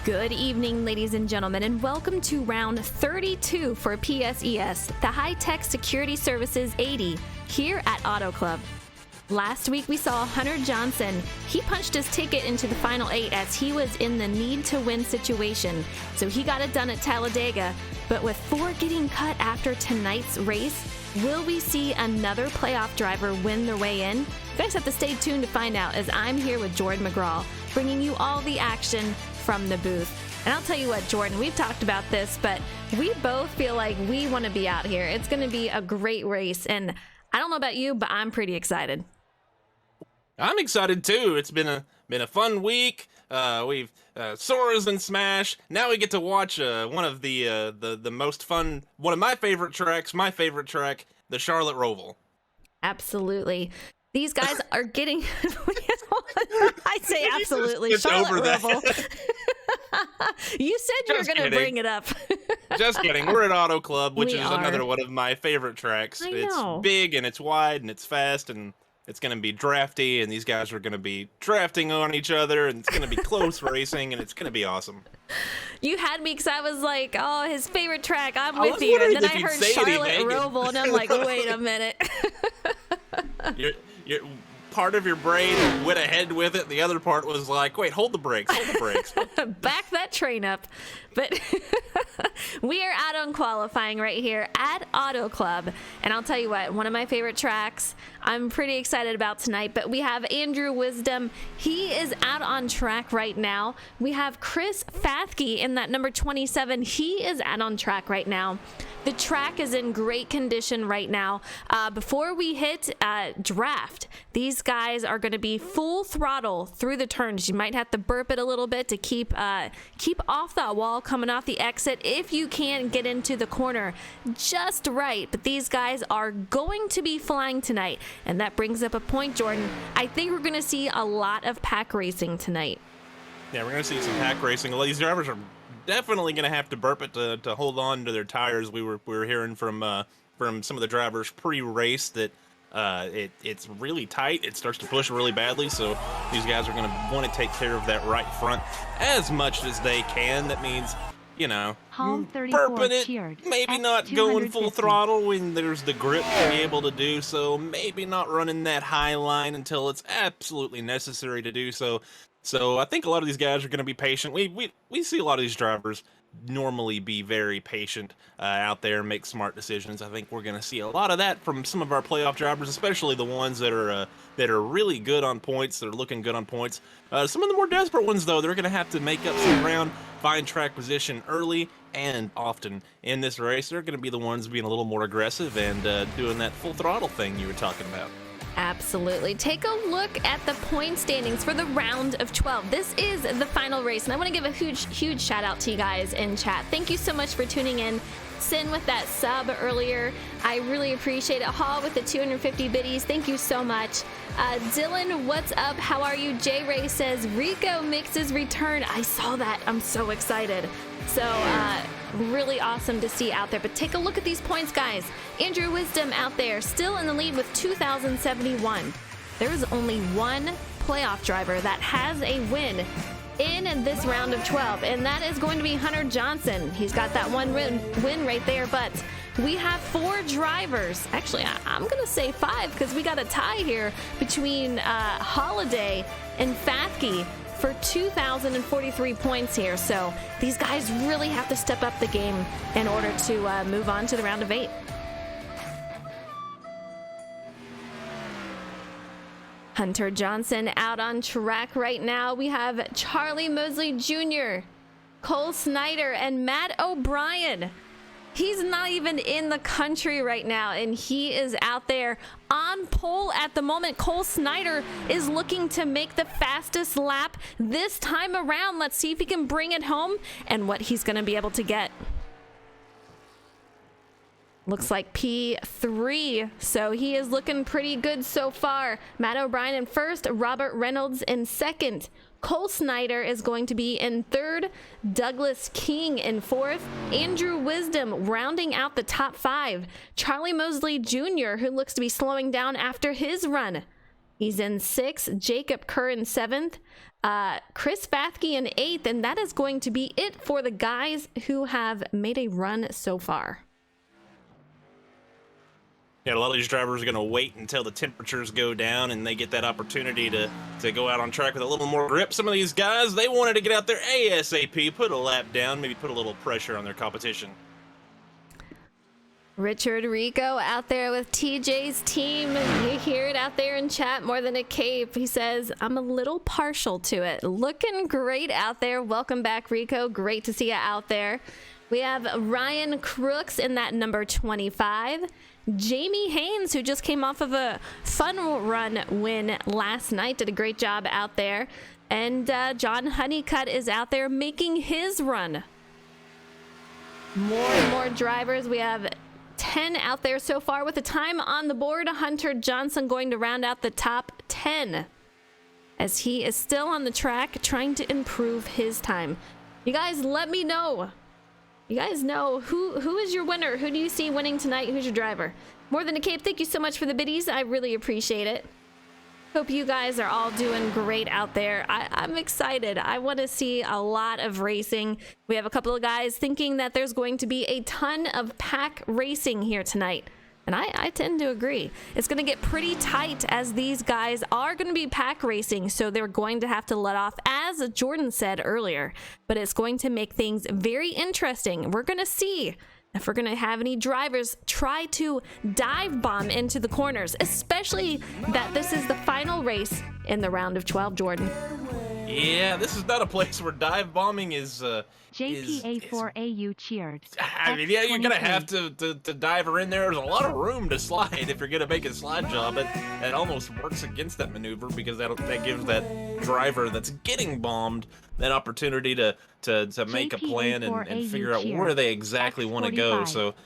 Good evening, ladies and gentlemen, and welcome to round 32 for PSES, the Hi-Tech Security Services 80, here at Auto Club. Last week we saw Hunter Johnson. He punched his ticket into the final 8 as he was in the need-to-win situation, so he got it done at Talladega. But with 4 getting cut after tonight's race, will we see another playoff driver win their way in? You guys have to stay tuned to find out, as I'm here with Jordan McGraw, bringing you all the action from the booth. And I'll tell you what, Jordan, we've talked about this, but we both feel like we want to be out here. It's going to be a great race, and I don't know about you, but I'm pretty excited. I'm excited too. It's been a fun week. We've Sora's and Smash. Now we get to watch one of the most fun, one of my favorite tracks, the Charlotte Roval. Absolutely. These guys are getting. I say absolutely. Charlotte Roval. You said you were going to bring it up. Just kidding. We're at Auto Club, which is are. another one of my favorite tracks. I It's know. big and it's wide and it's fast and it's going to be drafty, and these guys are going to be drafting on each other, and it's going to be close racing, and it's going to be awesome. You had me because I was like, oh, his favorite track. I'm I with was you. wondering And then if I you'd heard say Charlotte anything. Roval, and I'm like, wait a minute. You're part of your brain went ahead with it. The other part was like, wait, hold the brakes. Back that train up. But we are out on qualifying right here at Auto Club. And I'll tell you what, one of my favorite tracks I'm pretty excited about tonight. But we have Andrew Wisdom. He is out on track right now. We have Chris Fathke in that number 27. He is out on track right now. The track is in great condition right now. Before we hit draft, these guys are going to be full throttle through the turns. You might have to burp it a little bit to keep off that wall coming off the exit if you can get into the corner just right. But these guys are going to be flying tonight, and that brings up a point, Jordan. I think we're going to see a lot of pack racing tonight. Yeah, we're going to see some pack racing. These drivers are definitely going to have to burp it to hold on to their tires. We were hearing from some of the drivers pre-race that it's really tight. It starts to push really badly, so these guys are going to want to take care of that right front as much as they can. That means, burping it, maybe not going full throttle when there's the grip to be able to do so, maybe not running that high line until it's absolutely necessary to do so. So I think a lot of these guys are going to be patient. We see a lot of these drivers normally be very patient out there and make smart decisions. I think we're going to see a lot of that from some of our playoff drivers, especially the ones that are really good on points, that are looking good on points. Some of the more desperate ones, though, they're going to have to make up some ground, find track position early and often in this race. They're going to be the ones being a little more aggressive and doing that full throttle thing you were talking about. Absolutely. Take a look at the point standings for the round of 12. This is the final race, and I want to give a huge shout out to you guys in chat. Thank you so much for tuning in. Sin with that sub earlier. I really appreciate it. Hall with the 250 biddies. Thank you so much. Dylan, what's up? How are you? J Ray says Rico makes his return. I saw that. I'm so excited. So really awesome to see out there. But take a look at these points, guys. Andrew Wisdom out there still in the lead with 2,071. There is only one playoff driver that has a win in this round of 12, and that is going to be Hunter Johnson. He's got that one win right there, but we have 4 drivers. Actually, I'm going to say 5 because we got a tie here between Holiday and Fathke for 2,043 points here. So these guys really have to step up the game in order to move on to the round of 8. Hunter Johnson out on track right now. We have Charlie Mosley Jr., Cole Snyder, and Matt O'Brien. He's not even in the country right now, and he is out there on pole at the moment. Cole Snyder is looking to make the fastest lap this time around. Let's see if he can bring it home and what he's going to be able to get. Looks like P3, so he is looking pretty good so far. Matt O'Brien in first, Robert Reynolds in second. Cole Snyder is going to be in third, Douglas King in fourth, Andrew Wisdom rounding out the top 5, Charlie Mosley Jr., who looks to be slowing down after his run, He's in 6th. Jacob Kerr in 7th. Chris Fathke in 8th. And that is going to be it for the guys who have made a run so far. Yeah, a lot of these drivers are going to wait until the temperatures go down and they get that opportunity to go out on track with a little more grip. Some of these guys, they wanted to get out there ASAP, put a lap down, maybe put a little pressure on their competition. Richard Rico out there with TJ's team. You hear it out there in chat, More Than a Cape. He says, I'm a little partial to it. Looking great out there. Welcome back, Rico. Great to see you out there. We have Ryan Crooks in that number 25. Jamie Haynes, who just came off of a fun run win last night, did a great job out there. And John Honeycutt is out there making his run. More and more drivers. We have 10 out there so far with the time on the board. Hunter Johnson going to round out the top 10 as he is still on the track trying to improve his time. You guys, let me know. You guys know who is your winner? Who do you see winning tonight? Who's your driver? More Than a Cape, thank you so much for the biddies. I really appreciate it. Hope you guys are all doing great out there. I'm excited. I want to see a lot of racing. We have a couple of guys thinking that there's going to be a ton of pack racing here tonight. And I tend to agree. It's going to get pretty tight as these guys are going to be pack racing, so they're going to have to let off, as Jordan said earlier. But it's going to make things very interesting. We're going to see if we're going to have any drivers try to dive bomb into the corners, especially that this is the final race in the round of 12, Jordan. Yeah, this is not a place where dive bombing is... JPA4AU cheered. I mean, yeah, you're going to have to dive her in there. There's a lot of room to slide if you're going to make a slide job. It almost works against that maneuver because that gives that driver that's getting bombed that opportunity to make a plan and figure out where they exactly want to go. So,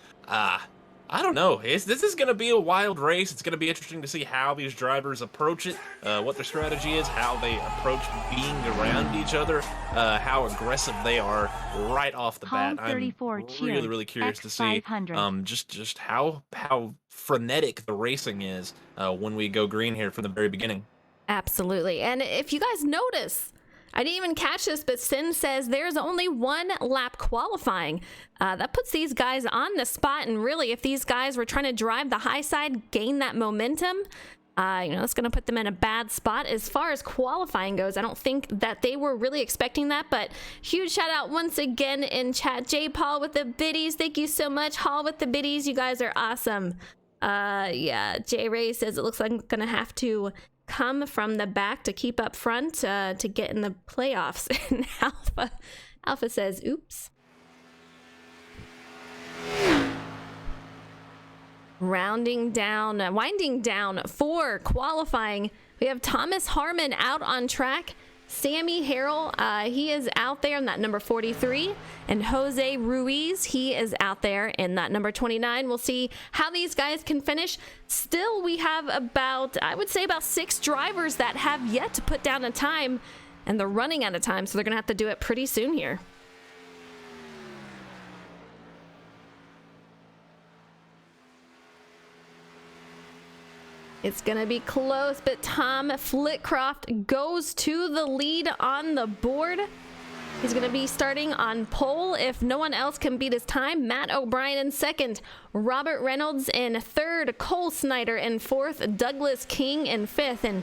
I don't know. This is going to be a wild race. It's going to be interesting to see how these drivers approach it, what their strategy is, how they approach being around each other, how aggressive they are right off the bat. I'm really curious to see just how frenetic the racing is when we go green here from the very beginning. Absolutely. And if you guys notice, I didn't even catch this, but Sin says there's only 1 lap qualifying. That puts these guys on the spot, and really, if these guys were trying to drive the high side, gain that momentum, it's going to put them in a bad spot. As far as qualifying goes, I don't think that they were really expecting that, but huge shout out once again in chat. J. Paul with the biddies. Thank you so much. Hall with the biddies. You guys are awesome. Yeah, J. Ray says it looks like I'm going to have to come from the back to keep up front to get in the playoffs. And Alpha says, oops. Winding down for qualifying. We have Thomas Harmon out on track. Sammy Harrell, he is out there in that number 43. And Jose Ruiz, he is out there in that number 29. We'll see how these guys can finish. Still, we have about 6 drivers that have yet to put down a time. And they're running out of time, so they're going to have to do it pretty soon here. It's going to be close, but Tom Flitcroft goes to the lead on the board. He's going to be starting on pole if no one else can beat his time. Matt O'Brien in 2nd, Robert Reynolds in 3rd, Cole Snyder in 4th, Douglas King in 5th. And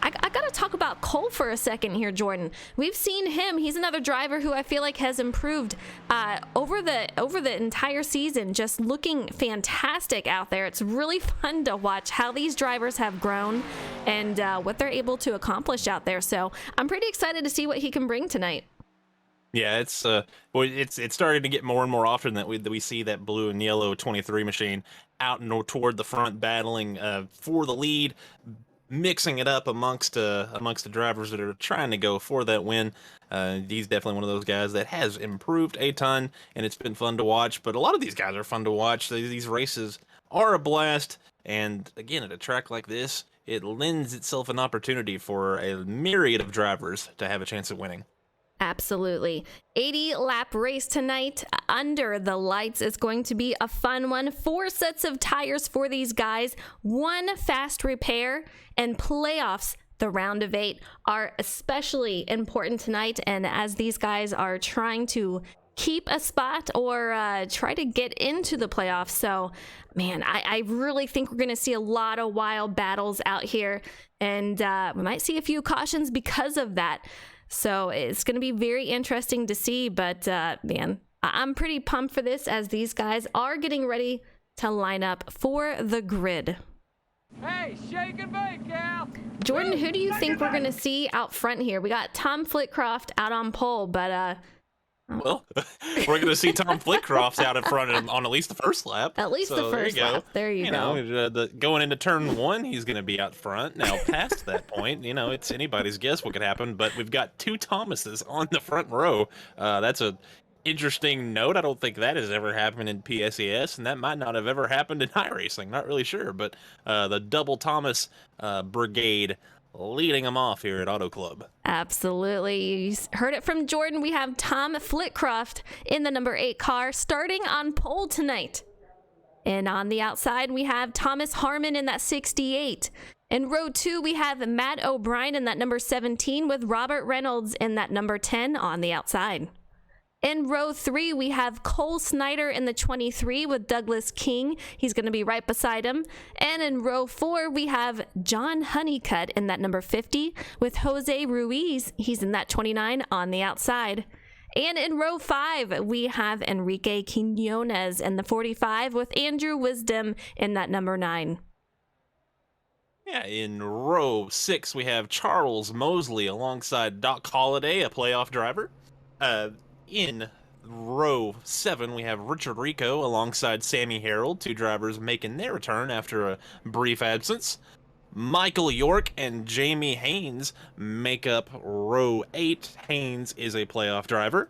I got to talk about Cole for a second here, Jordan. We've seen him. He's another driver who I feel like has improved over the entire season, just looking fantastic out there. It's really fun to watch how these drivers have grown and what they're able to accomplish out there. So I'm pretty excited to see what he can bring tonight. Yeah, it's starting to get more and more often that we see that blue and yellow 23 machine out and toward the front, battling for the lead, mixing it up amongst the drivers that are trying to go for that win. He's definitely one of those guys that has improved a ton, and it's been fun to watch. But a lot of these guys are fun to watch. These races are a blast, and again, at a track like this, it lends itself an opportunity for a myriad of drivers to have a chance at winning. Absolutely. 80 lap race tonight under the lights is going to be a fun one. 4 sets of tires for these guys, 1 fast repair, and playoffs. The round of 8 are especially important tonight, and as these guys are trying to keep a spot or try to get into the playoffs. So, man, I really think we're going to see a lot of wild battles out here, and we might see a few cautions because of that. So it's going to be very interesting to see, but man, I'm pretty pumped for this as these guys are getting ready to line up for the grid. Hey, shake and bake, gal. Jordan, who do you think we're going to see out front here? We got Tom Flitcroft out on pole, but well, we're going to see Tom Flitcroft out in front on at least the first lap. At least the first lap. There you go. Going into turn 1, he's going to be out front. Now, past that point, it's anybody's guess what could happen, but we've got 2 Thomases on the front row. That's a interesting note. I don't think that has ever happened in PSES, and that might not have ever happened in iRacing. Not really sure, but the double Thomas brigade leading them off here at Auto Club. Absolutely. You heard it from Jordan. We have Tom Flitcroft in the number 8 car starting on pole tonight. And on the outside, we have Thomas Harmon in that 68. In row 2, we have Matt O'Brien in that number 17 with Robert Reynolds in that number 10 on the outside. In row 3, we have Cole Snyder in the 23 with Douglas King. He's going to be right beside him. And in row 4, we have John Honeycutt in that number 50 with Jose Ruiz. He's in that 29 on the outside. And in row 5, we have Enrique Quinones in the 45 with Andrew Wisdom in that number 9. Yeah, in row 6, we have Charles Mosley alongside Doc Holliday, a playoff driver. In row 7, we have Richard Rico alongside Sammy Harold, 2 drivers making their return after a brief absence. Michael York and Jamie Haynes make up row 8. Haynes is a playoff driver.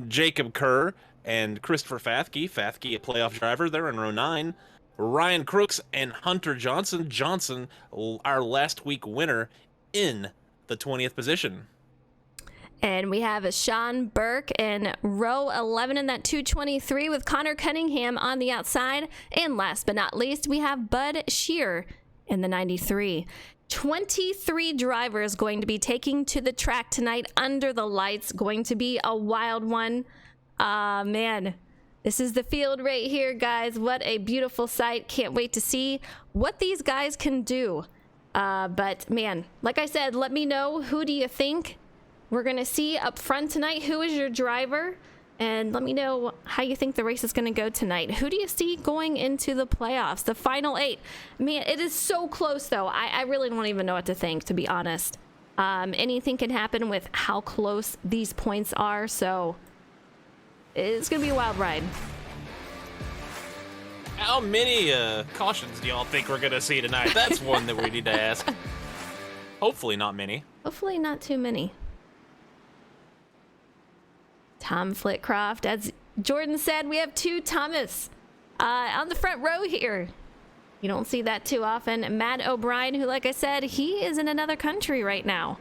Jacob Kerr and Christopher Fathke a playoff driver, they're in row 9. Ryan Crooks and Hunter Johnson, our last week winner, in the 20th position. And we have a Sean Burke in row 11 in that 223 with Connor Cunningham on the outside. And last but not least, we have Bud Shear in the 93. 23 drivers going to be taking to the track tonight under the lights. Going to be a wild one. Man, this is the field right here, guys. What a beautiful sight. Can't wait to see what these guys can do. But man, like I said, let me know, who do you think we're going to see up front tonight? Who is your driver? And let me know how you think the race is going to go tonight. Who do you see going into the playoffs, the final 8? Man, it is so close, though. I really don't even know what to think, to be honest. Anything can happen with how close these points are, so it's going to be a wild ride. How many cautions do y'all think we're going to see tonight? That's one that we need to ask. Hopefully not many. Hopefully not too many. Tom Flitcroft, as Jordan said, we have 2 Thomas on the front row here. You don't see that too often. Matt O'Brien, who, like I said, he is in another country right now.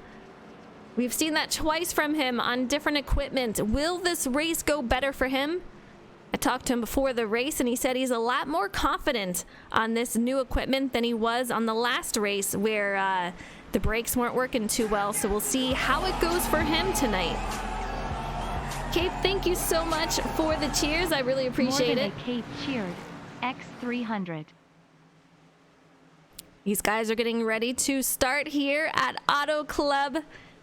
We've seen that twice from him on different equipment. Will this race go better for him? I talked to him before the race, and he said he's a lot more confident on this new equipment than he was on the last race where the brakes weren't working too well. So we'll see how it goes for him tonight. Cape, thank you so much for the cheers. I really appreciate it. Cape cheered. X300. These guys are getting ready to start here at Auto Club.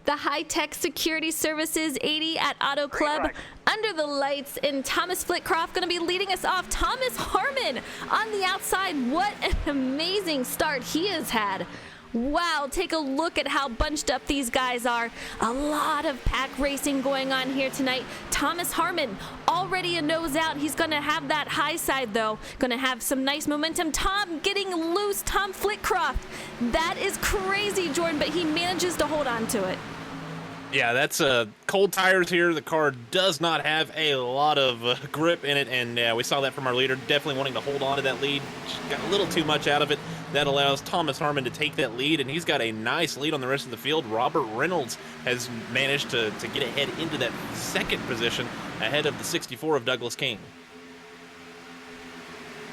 The Hi-Tek Security Services 80 at Auto Club. Under the lights, and Thomas Flitcroft going to be leading us off. Thomas Harmon on the outside. What an amazing start he has had. Wow, take a look at how bunched up these guys are. A lot of pack racing going on here tonight. Thomas Harmon already a nose out. He's going to have that high side, though. Going to have some nice momentum. Tom getting loose. Tom Flitcroft. That is crazy, Jordan, but he manages to hold on to it. Yeah, that's cold tires here. The car does not have a lot of grip in it, and we saw that from our leader, definitely wanting to hold on to that lead. Just got a little too much out of it. That allows Thomas Harmon to take that lead, and he's got a nice lead on the rest of the field. Robert Reynolds has managed to get ahead into that second position ahead of the 64 of Douglas King.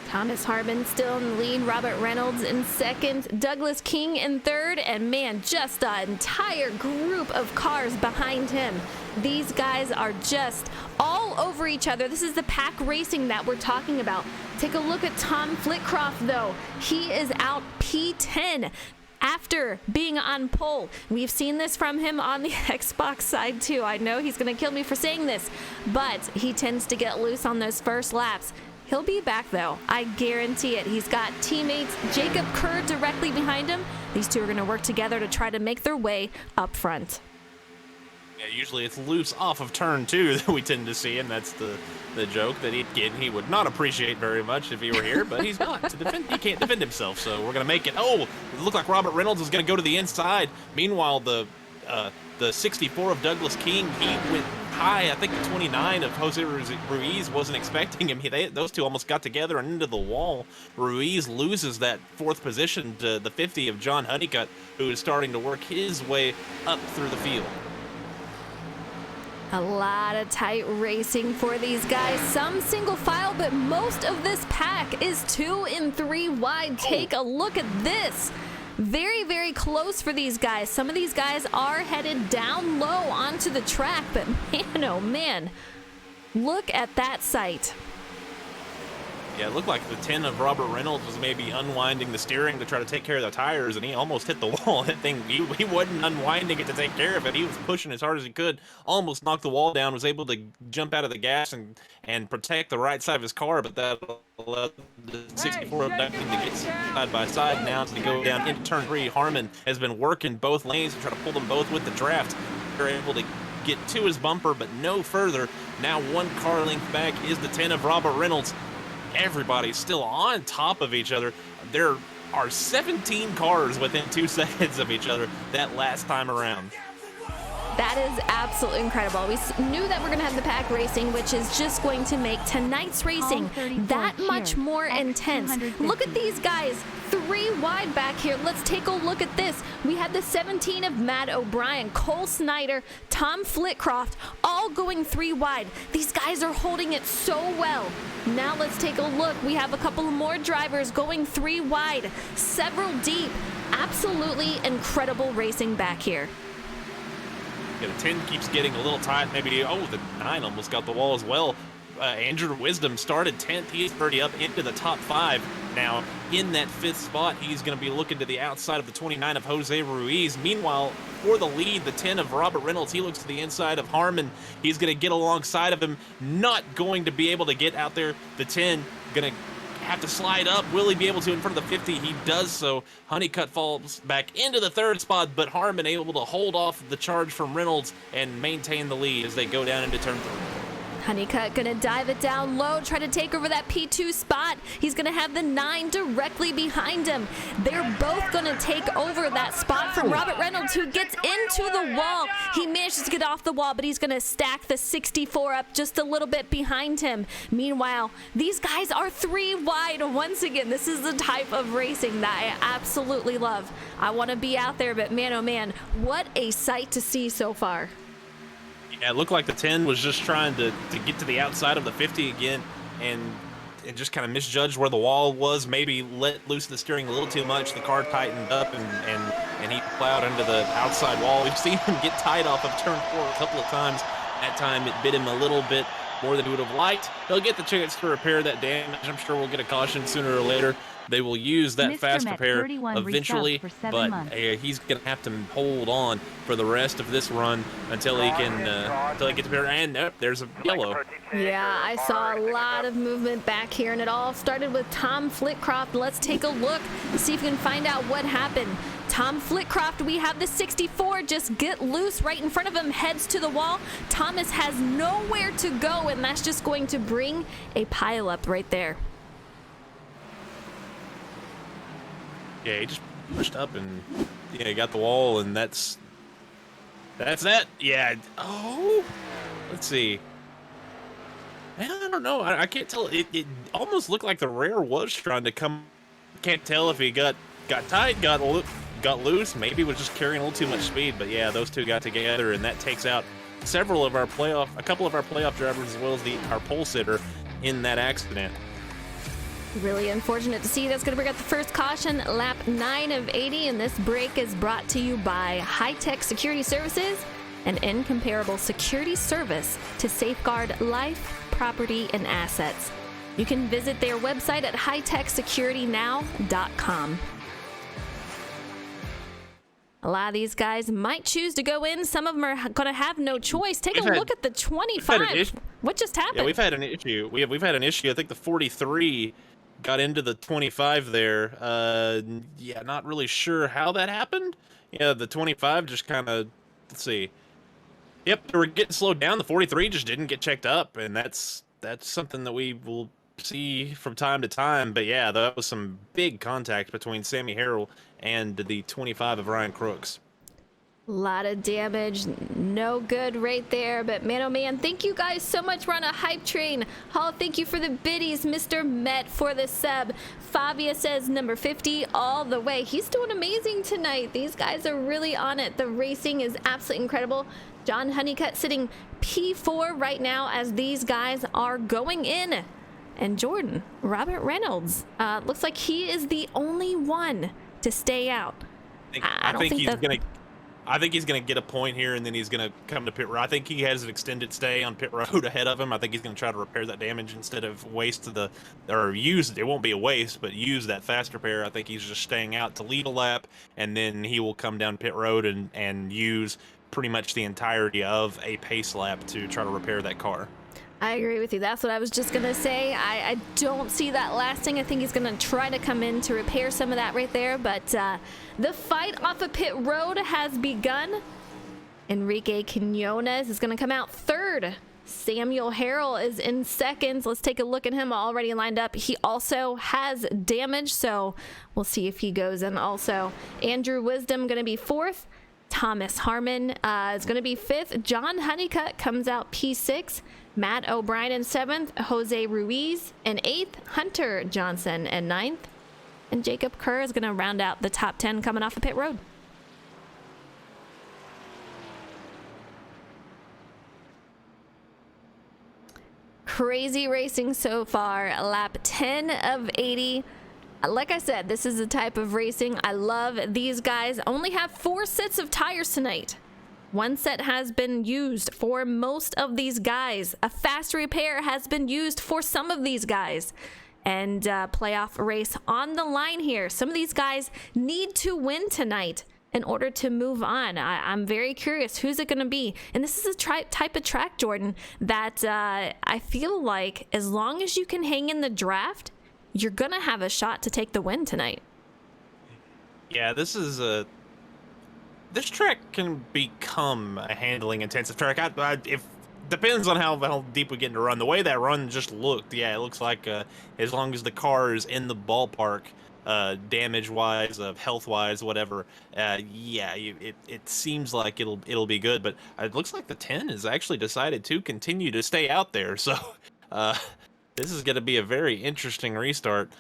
Thomas Harmon still in the lead, Robert Reynolds in second, Douglas King in third, and man, just an entire group of cars behind him. These guys are just all over each other. This is the pack racing that we're talking about. Take a look at Tom Flitcroft, though. He is out P10 after being on pole. We've seen this from him on the Xbox side, too. I know he's going to kill me for saying this, but he tends to get loose on those first laps. He'll be back, though. I guarantee it. He's got teammates Jacob Kerr directly behind him. These two are going to work together to try to make their way up front. Yeah, usually it's loose off of turn 2 that we tend to see, and that's the joke that he would not appreciate very much if he were here, but he's not. He can't defend himself, so we're going to make it. Oh, it looked like Robert Reynolds is going to go to the inside. Meanwhile, the 64 of Douglas King, he went high. I think the 29 of Jose Ruiz wasn't expecting him. Those two almost got together and into the wall. Ruiz loses that fourth position to the 50 of John Honeycutt, who is starting to work his way up through the field. A lot of tight racing for these guys. Some single file, but most of this pack is 2 and 3 wide. Take a look at this. Very, very close for these guys. Some of these guys are headed down low onto the track, but man, oh man, look at that sight. Yeah, it looked like the 10 of Robert Reynolds was maybe unwinding the steering to try to take care of the tires, and he almost hit the wall. That thing, he wasn't unwinding it to take care of it. He was pushing as hard as he could, almost knocked the wall down, was able to jump out of the gas and protect the right side of his car, but that allowed the 64 of Douglas to get side by side now to go down into turn 3. Harmon has been working both lanes to try to pull them both with the draft. They're able to get to his bumper, but no further. Now one car length back is the 10 of Robert Reynolds. Everybody's still on top of each other. There are 17 cars within 2 seconds of each other that last time around. That is absolutely incredible. We knew that we're going to have the pack racing, which is just going to make tonight's racing that much more intense. Look at these guys, 3 wide back here. Let's take a look at this. We had the 17 of Matt O'Brien, Cole Snyder, Tom Flitcroft, all going 3 wide. These guys are holding it so well. Now let's take a look. We have a couple more drivers going 3 wide, several deep. Absolutely incredible racing back here. Yeah, the 10 keeps getting a little tight. Maybe, the 9 almost got the wall as well. Andrew Wisdom started 10th. He's already up into the top 5. Now, in that 5th spot, he's going to be looking to the outside of the 29 of Jose Ruiz. Meanwhile, for the lead, the 10 of Robert Reynolds, he looks to the inside of Harmon. He's going to get alongside of him. Not going to be able to get out there. The 10 going to have to slide up. Will he be able to in front of the 50? He does so. Honeycutt falls back into the 3rd spot, but Harmon able to hold off the charge from Reynolds and maintain the lead as they go down into turn 3. Honeycutt gonna dive it down low, try to take over that P2 spot. He's gonna have the 9 directly behind him. They're both gonna take over that spot from Robert Reynolds, who gets into the wall. He manages to get off the wall, but he's gonna stack the 64 up just a little bit behind him. Meanwhile, these guys are 3 wide once again. This is the type of racing that I absolutely love. I wanna be out there, but man, oh man, what a sight to see so far. Yeah, it looked like the 10 was just trying to get to the outside of the 50 again and just kind of misjudged where the wall was, maybe let loose the steering a little too much. The car tightened up and he plowed into the outside wall. We've seen him get tied off of turn 4 a couple of times. That time it bit him a little bit more than he would have liked. He'll get the chance to repair that damage. I'm sure we'll get a caution sooner or later. They will use that fast repair eventually, but he's going to have to hold on for the rest of this run until he gets repair. And there's a yellow. Yeah, I saw a lot of movement back here, and it all started with Tom Flitcroft. Let's take a look, see if we can find out what happened. Tom Flitcroft, we have the 64 just get loose right in front of him, heads to the wall. Thomas has nowhere to go, and that's just going to bring a pile up right there. Yeah, he just pushed up and he got the wall, and that's That's that. Yeah. Oh, let's see. Man, I don't know. I can't tell. It almost looked like the rear was trying to come. Can't tell if he got tight, got loose. Maybe was just carrying a little too much speed. But yeah, those two got together, and that takes out a couple of our playoff drivers, as well as our pole sitter in that accident. Really unfortunate to see. That's going to bring up the first caution, lap 9 of 80, and this break is brought to you by Hi-Tek Security Services, an incomparable security service to safeguard life, property, and assets. You can visit their website at highteksecuritynow.com. A lot of these guys might choose to go in. Some of them are going to have no choice. Take a look at the 25. What just happened? Yeah, we've had an issue. We've had an issue. I think the 43 got into the 25 there. Yeah, not really sure how that happened. Yeah, the 25 just kind of, let's see. Yep, they were getting slowed down. The 43 just didn't get checked up, and that's something that we will see from time to time. But yeah, that was some big contact between Sammy Harrell and the 25 of Ryan Crooks. A lot of damage, no good right there, but man, oh man, thank you guys so much. We're on a hype train. Hall, thank you for the biddies. Mr. Met for the sub. Fabia says number 50 all the way. He's doing amazing tonight. These guys are really on it. The racing is absolutely incredible. John Honeycutt sitting P4 right now as these guys are going in. And Jordan, Robert Reynolds, looks like he is the only one to stay out. I think he's gonna get a point here, and then he's gonna come to pit road. I think he has an extended stay on pit road ahead of him. I think he's gonna try to repair that damage instead of use it won't be a waste, but use that fast repair. I think he's just staying out to lead a lap, and then he will come down pit road and use pretty much the entirety of a pace lap to try to repair that car. I agree with you. That's what I was just going to say. I don't see that lasting. I think he's going to try to come in to repair some of that right there. But the fight off of pit road has begun. Enrique Quinones is going to come out third. Samuel Harrell is in seconds. Let's take a look at him already lined up. He also has damage, so we'll see if he goes in also. Andrew Wisdom going to be fourth. Thomas Harmon is going to be fifth. John Honeycutt comes out P6. Matt O'Brien in 7th, Jose Ruiz in 8th, Hunter Johnson in 9th, and Jacob Kerr is going to round out the top 10 coming off the pit road. Crazy racing so far. Lap 10 of 80. Like I said, this is the type of racing I love. These guys only have 4 sets of tires tonight. 1 set has been used for most of these guys. A fast repair has been used for some of these guys. And playoff race on the line here. Some of these guys need to win tonight in order to move on. I'm very curious. Who's it going to be? And this is a type of track, Jordan, that I feel like as long as you can hang in the draft, you're going to have a shot to take the win tonight. Yeah, this track can become a handling intensive track. If depends on how deep we get into run. The way that run just looked, yeah, it looks like as long as the car is in the ballpark, damage wise, health wise, whatever, yeah, it seems like it'll be good. But it looks like the 10 has actually decided to continue to stay out there. So this is going to be a very interesting restart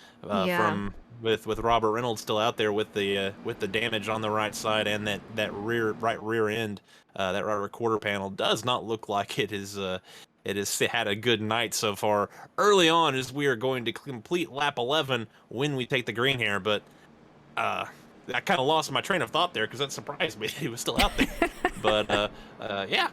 with Robert Reynolds still out there with the damage on the right side, and that right rear end, that right quarter panel does not look like it has had a good night so far. Early on, as we are going to complete lap 11 when we take the green here, but I kind of lost my train of thought there because that surprised me. He was still out there, but yeah.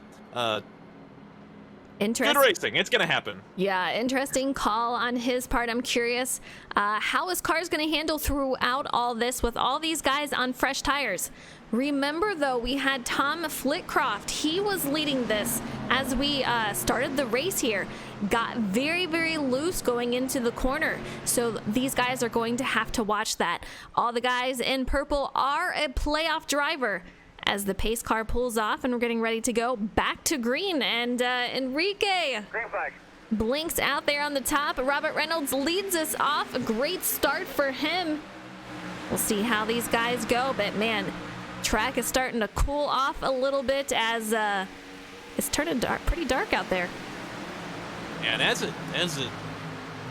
Good racing. It's going to happen. Yeah, interesting call on his part. I'm curious how his car is going to handle throughout all this with all these guys on fresh tires. Remember, though, we had Tom Flitcroft. He was leading this as we started the race here. Got very, very loose going into the corner. So these guys are going to have to watch that. All the guys in purple are a playoff driver. As the pace car pulls off and we're getting ready to go back to green, and Enrique blinks out there on the top. Robert Reynolds leads us off. A great start for him. We'll see how these guys go, but man, track is starting to cool off a little bit as it's turning pretty dark out there. And as it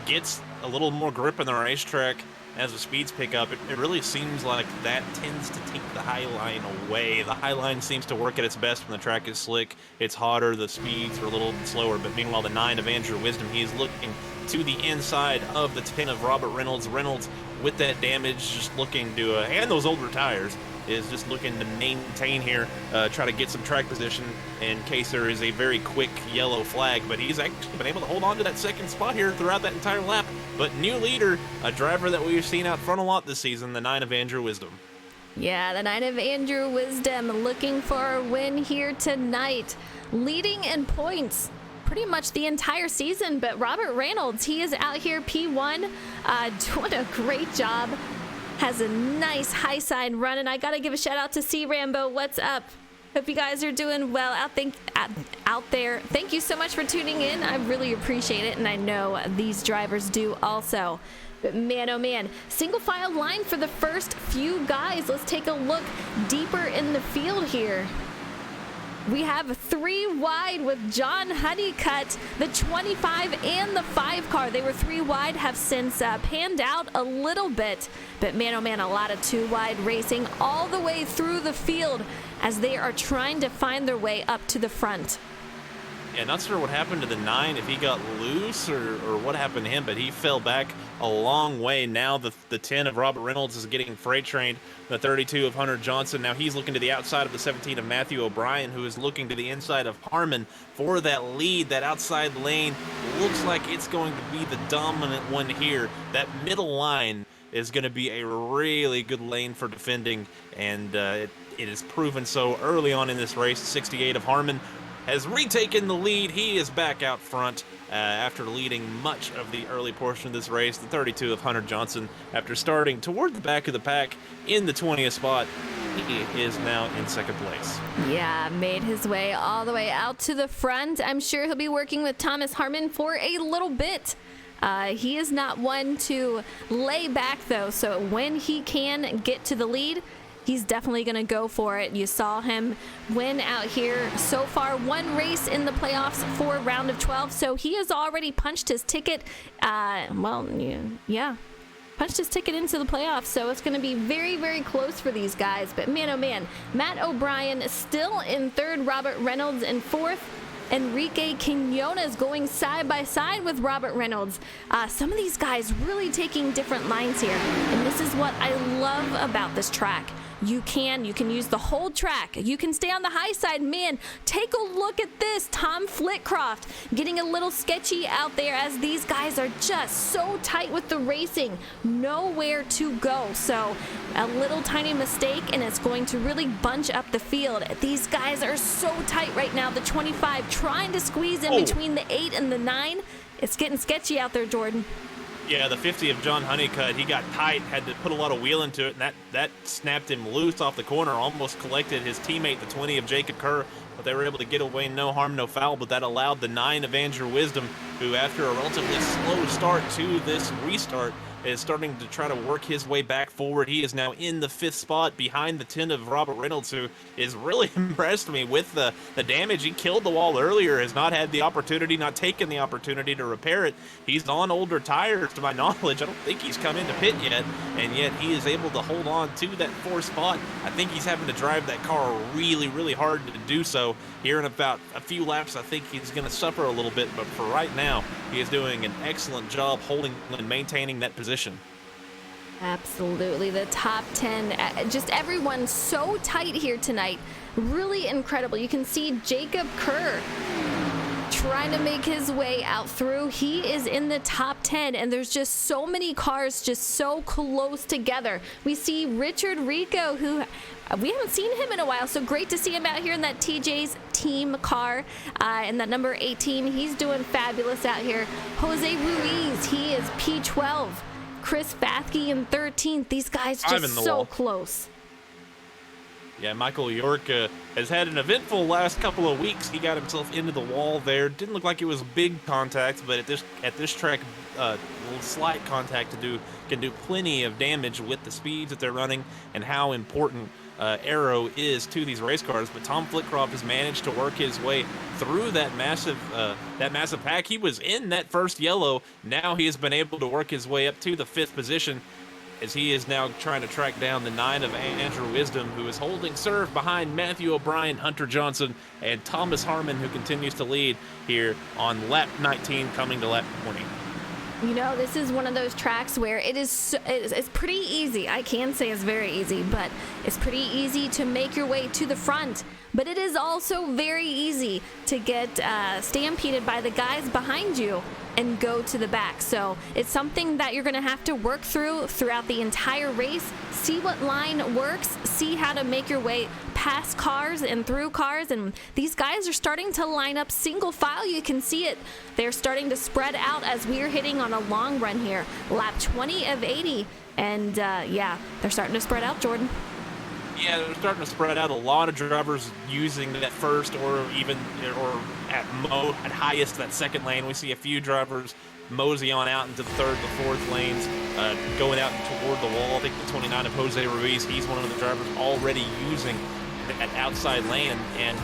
gets a little more grip in the racetrack, as the speeds pick up, it really seems like that tends to take the high line away. The high line seems to work at its best when the track is slick. It's hotter, the speeds are a little slower, but meanwhile the 9 of Andrew Wisdom, he's looking to the inside of the 10 of Robert Reynolds. Reynolds, with that damage, just looking to, and those older tires, is just looking to maintain here, try to get some track position in case there is a very quick yellow flag. But he's actually been able to hold on to that second spot here throughout that entire lap. But new leader, a driver that we've seen out front a lot this season, the 9 of Andrew Wisdom. Yeah, the 9 of Andrew Wisdom looking for a win here tonight. Leading in points pretty much the entire season, but Robert Reynolds, he is out here P1, doing a great job. Has a nice high side run, and I gotta give a shout out to C Rambo. What's up? Hope you guys are doing well out there. Thank you so much for tuning in. I really appreciate it, and I know these drivers do also. But man, oh man, single file line for the first few guys. Let's take a look deeper in the field here. We have 3 wide with John Honeycutt, the 25 and the 5 car. They were 3 wide, have since panned out a little bit. But man, oh man, a lot of 2 wide racing all the way through the field as they are trying to find their way up to the front. Yeah, not sure what happened to the 9, if he got loose or what happened to him, but he fell back a long way. Now the 10 of Robert Reynolds is getting freight trained. The 32 of Hunter Johnson, now he's looking to the outside of the 17 of Matthew O'Brien, who is looking to the inside of Harmon for that lead. That outside lane looks like it's going to be the dominant one here. That middle line is going to be a really good lane for defending, and it is proven so early on in this race. 68 of Harmon has retaken the lead. He is back out front after leading much of the early portion of this race. The 32 of Hunter Johnson, after starting toward the back of the pack in the 20th spot, he is now in second place. Yeah, made his way all the way out to the front. I'm sure he'll be working with Thomas Harmon for a little bit. He is not one to lay back, though, so when he can get to the lead, he's definitely going to go for it. You saw him win out here so far. 1 race in the playoffs for round of 12. So he has already punched his ticket. Punched his ticket into the playoffs. So it's going to be very, very close for these guys. But man, oh man, Matt O'Brien still in 3rd. Robert Reynolds in 4th. Enrique Quinones going side by side with Robert Reynolds. Some of these guys really taking different lines here. And this is what I love about this track. You can use the whole track. You can stay on the high side. Man, take a look at this. Tom Flitcroft getting a little sketchy out there as these guys are just so tight with the racing. Nowhere to go. So a little tiny mistake and it's going to really bunch up the field. These guys are so tight right now. The 25 trying to squeeze in between the 8 and the 9. It's getting sketchy out there, Jordan. Yeah, the 50 of John Honeycutt, he got tight, had to put a lot of wheel into it, and that snapped him loose off the corner, almost collected his teammate, the 20 of Jacob Kerr, but they were able to get away, no harm, no foul, but that allowed the 9 of Andrew Wisdom, who after a relatively slow start to this restart, is starting to try to work his way back forward. He is now in the 5th spot behind the 10 of Robert Reynolds, who is really impressed me with the damage. He killed the wall earlier, has not had the opportunity, not taken the opportunity to repair it. He's on older tires, to my knowledge. I don't think he's come into pit yet, and yet he is able to hold on to that 4th spot. I think he's having to drive that car really, really hard to do so. Here in about a few laps, I think he's going to suffer a little bit, but for right now, he is doing an excellent job holding and maintaining that position. Absolutely. The top 10, just everyone so tight here tonight. Really incredible. You can see Jacob Kerr trying to make his way out through. He is in the top 10, and there's just so many cars just so close together. We see Richard Rico, who we haven't seen him in a while, so great to see him out here in that TJ's team car, and that number 18. He's doing fabulous out here. Jose Ruiz, he is P12. Chris Bathke in 13th. These guys just so close. Yeah, Michael York has had an eventful last couple of weeks. He got himself into the wall there. Didn't look like it was big contact, but at this track, little slight contact can do plenty of damage with the speeds that they're running and how important aero is to these race cars. But Tom Flitcroft has managed to work his way through that massive pack. He was in that first yellow. Now he has been able to work his way up to the 5th position, as he is now trying to track down the 9 of Andrew Wisdom, who is holding serve behind Matthew O'Brien, Hunter Johnson, and Thomas Harmon, who continues to lead here on lap 19 coming to lap 20. You know, this is one of those tracks where it's pretty easy. I can say it's very easy, but it's pretty easy to make your way to the front. But it is also very easy to get stampeded by the guys behind you and go to the back. So it's something that you're going to have to work throughout the entire race. See what line works. See how to make your way past cars and through cars. And these guys are starting to line up single file. You can see it. They're starting to spread out as we're hitting on a long run here. Lap 20 of 80. And yeah, they're starting to spread out, Jordan. Yeah, they're starting to spread out. A lot of drivers using that first or at highest that second lane. We see a few drivers mosey on out into the 3rd to 4th lanes, going out toward the wall. I think the 29 of Jose Ruiz, he's one of the drivers already using that outside lane, and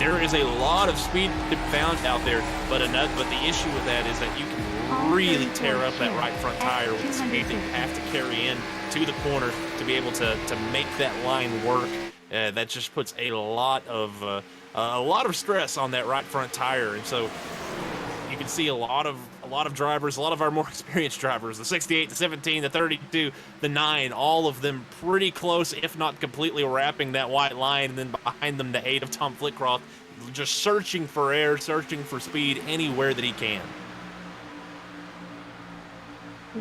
there is a lot of speed to be found out there. But the issue with that is that you can really tear up that right front tire with the speed that you have to carry in to the corner to be able to make that line work. That just puts a lot of stress on that right front tire, and so you can see a lot of drivers, a lot of our more experienced drivers, the 68, the 17, the 32, the 9, all of them pretty close, if not completely wrapping that white line, and then behind them the 8 of Tom Flitcroft, just searching for air, searching for speed anywhere that he can.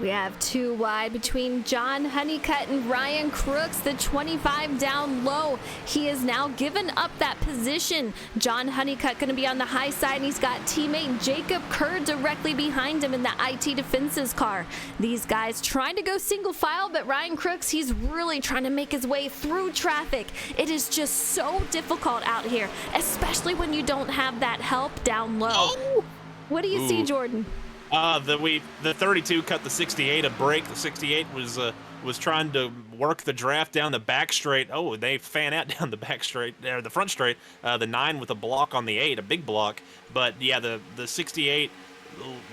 We have 2 wide between John Honeycutt and Ryan Crooks, the 25 down low. He has now given up that position. John Honeycutt going to be on the high side, and he's got teammate Jacob Kerr directly behind him in the IT Defenses car. These guys trying to go single file, but Ryan Crooks, he's really trying to make his way through traffic. It is just so difficult out here, especially when you don't have that help down low. Oh! What do you see, Jordan? The 32 cut the 68 a break. The 68 was trying to work the draft down the back straight. Oh, they fan out down the back straight, or the front straight. The 9 with a block on the 8, a big block. But yeah, the 68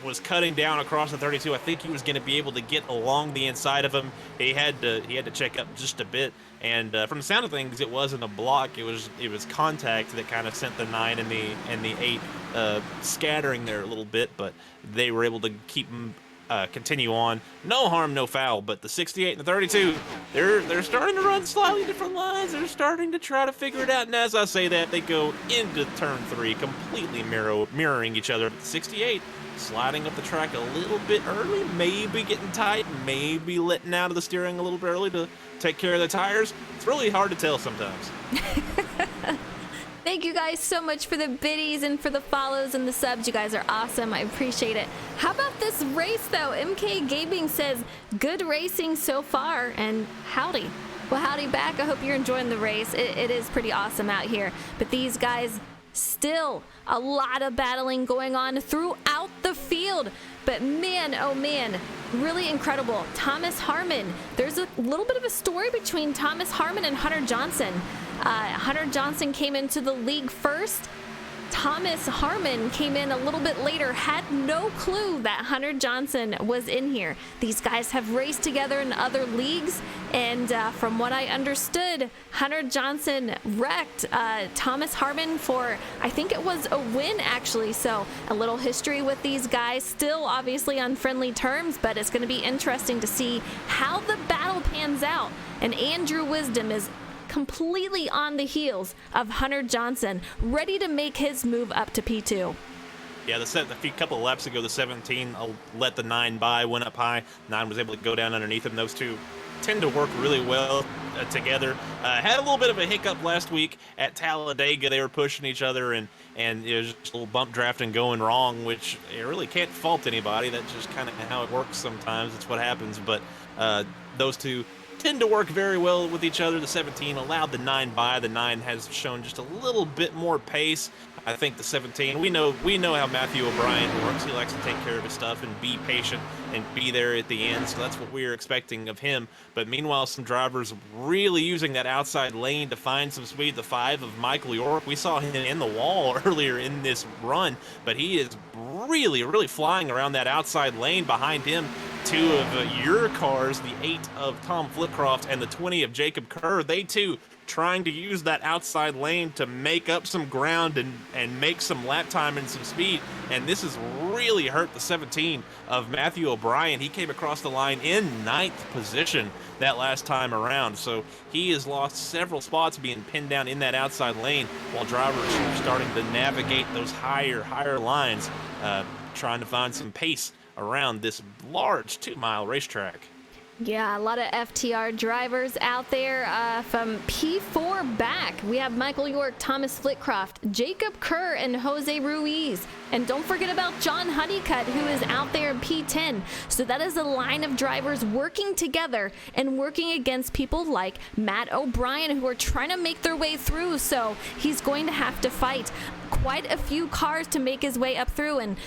was cutting down across the 32. I think he was going to be able to get along the inside of him. He had to check up just a bit. And from the sound of things, it wasn't a block. It was contact that kind of sent the 9 and the 8 scattering there a little bit, but they were able to keep them continue on. No harm, no foul. But the 68 and the 32, they're starting to run slightly different lines. They're starting to try to figure it out. And as I say that, they go into turn 3, completely mirroring each other. The 68 sliding up the track a little bit early, maybe getting tight, maybe letting out of the steering a little bit early to take care of the tires. It's really hard to tell sometimes. Thank you guys so much for the biddies and for the follows and the subs. You guys are awesome. I appreciate it. How about this race, though? MK Gaming says, good racing so far, and howdy. Well, howdy back. I hope you're enjoying the race. It is pretty awesome out here. But these guys, still a lot of battling going on throughout the field. But man, oh man, really incredible. Thomas Harmon. There's a little bit of a story between Thomas Harmon and Hunter Johnson. Hunter Johnson came into the league first. Thomas Harmon came in a little bit later, had no clue that Hunter Johnson was in here. These guys have raced together in other leagues, and from what I understood, Hunter Johnson wrecked Thomas Harmon for, I think it was a win, actually. So a little history with these guys, still obviously on friendly terms, but it's going to be interesting to see how the battle pans out. And Andrew Wisdom is completely on the heels of Hunter Johnson, ready to make his move up to P2. Yeah, a few couple of laps ago, the 17 let the 9 by, went up high. 9 was able to go down underneath him. Those two tend to work really well together. Had a little bit of a hiccup last week at Talladega. They were pushing each other, and it was just a little bump drafting going wrong, which you really can't fault anybody. That's just kind of how it works sometimes. It's what happens. But those two tend to work very well with each other. The 17 allowed the 9 by. The 9 has shown just a little bit more pace. I think the 17, we know how Matthew O'Brien works. He likes to take care of his stuff and be patient and be there at the end. So that's what we're expecting of him. But meanwhile, some drivers really using that outside lane to find some speed. The 5 of Michael York, we saw him in the wall earlier in this run, but he is really flying around that outside lane. Behind him, 2 of your cars, the 8 of Tom Flitcroft and the 20 of Jacob Kerr. They too trying to use that outside lane to make up some ground and make some lap time and some speed. And this has really hurt the 17 of Matthew O'Brien. He came across the line in 9th position that last time around. So he has lost several spots being pinned down in that outside lane while drivers are starting to navigate those higher lines, trying to find some pace around this large 2-mile racetrack. Yeah, a lot of FTR drivers out there from P4 back. We have Michael York, Thomas Flitcroft, Jacob Kerr, and Jose Ruiz. And don't forget about John Honeycutt, who is out there in P10. So that is a line of drivers working together and working against people like Matt O'Brien, who are trying to make their way through. So he's going to have to fight quite a few cars to make his way up through. And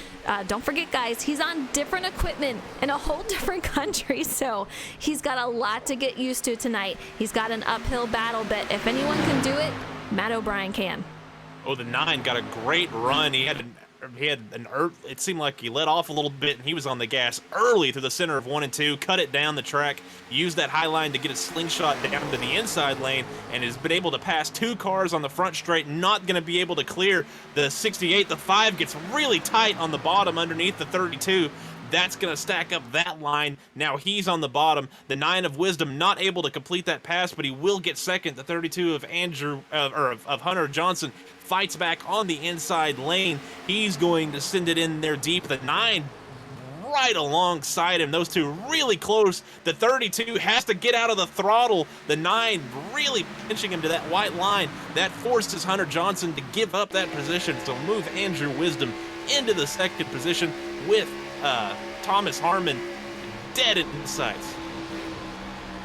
don't forget, guys, he's on different equipment in a whole different country, so he's got a lot to get used to tonight. He's got an uphill battle, but if anyone can do it, Matt O'Brien can. Oh, the 9 got a great run. It seemed like he let off a little bit, and he was on the gas early through the center of 1 and 2, cut it down the track, used that high line to get a slingshot down to the inside lane, and has been able to pass 2 cars on the front straight, not going to be able to clear the 68. The 5 gets really tight on the bottom underneath the 32. That's going to stack up that line. Now he's on the bottom. The 9 of Wisdom not able to complete that pass, but he will get second. The 32 of Hunter Johnson fights back on the inside lane. He's going to send it in there deep. The 9 right alongside him. Those two really close. The 32 has to get out of the throttle. The 9 really pinching him to that white line. That forces Hunter Johnson to give up that position. So move Andrew Wisdom into the second position with Thomas Harmon dead in the sights.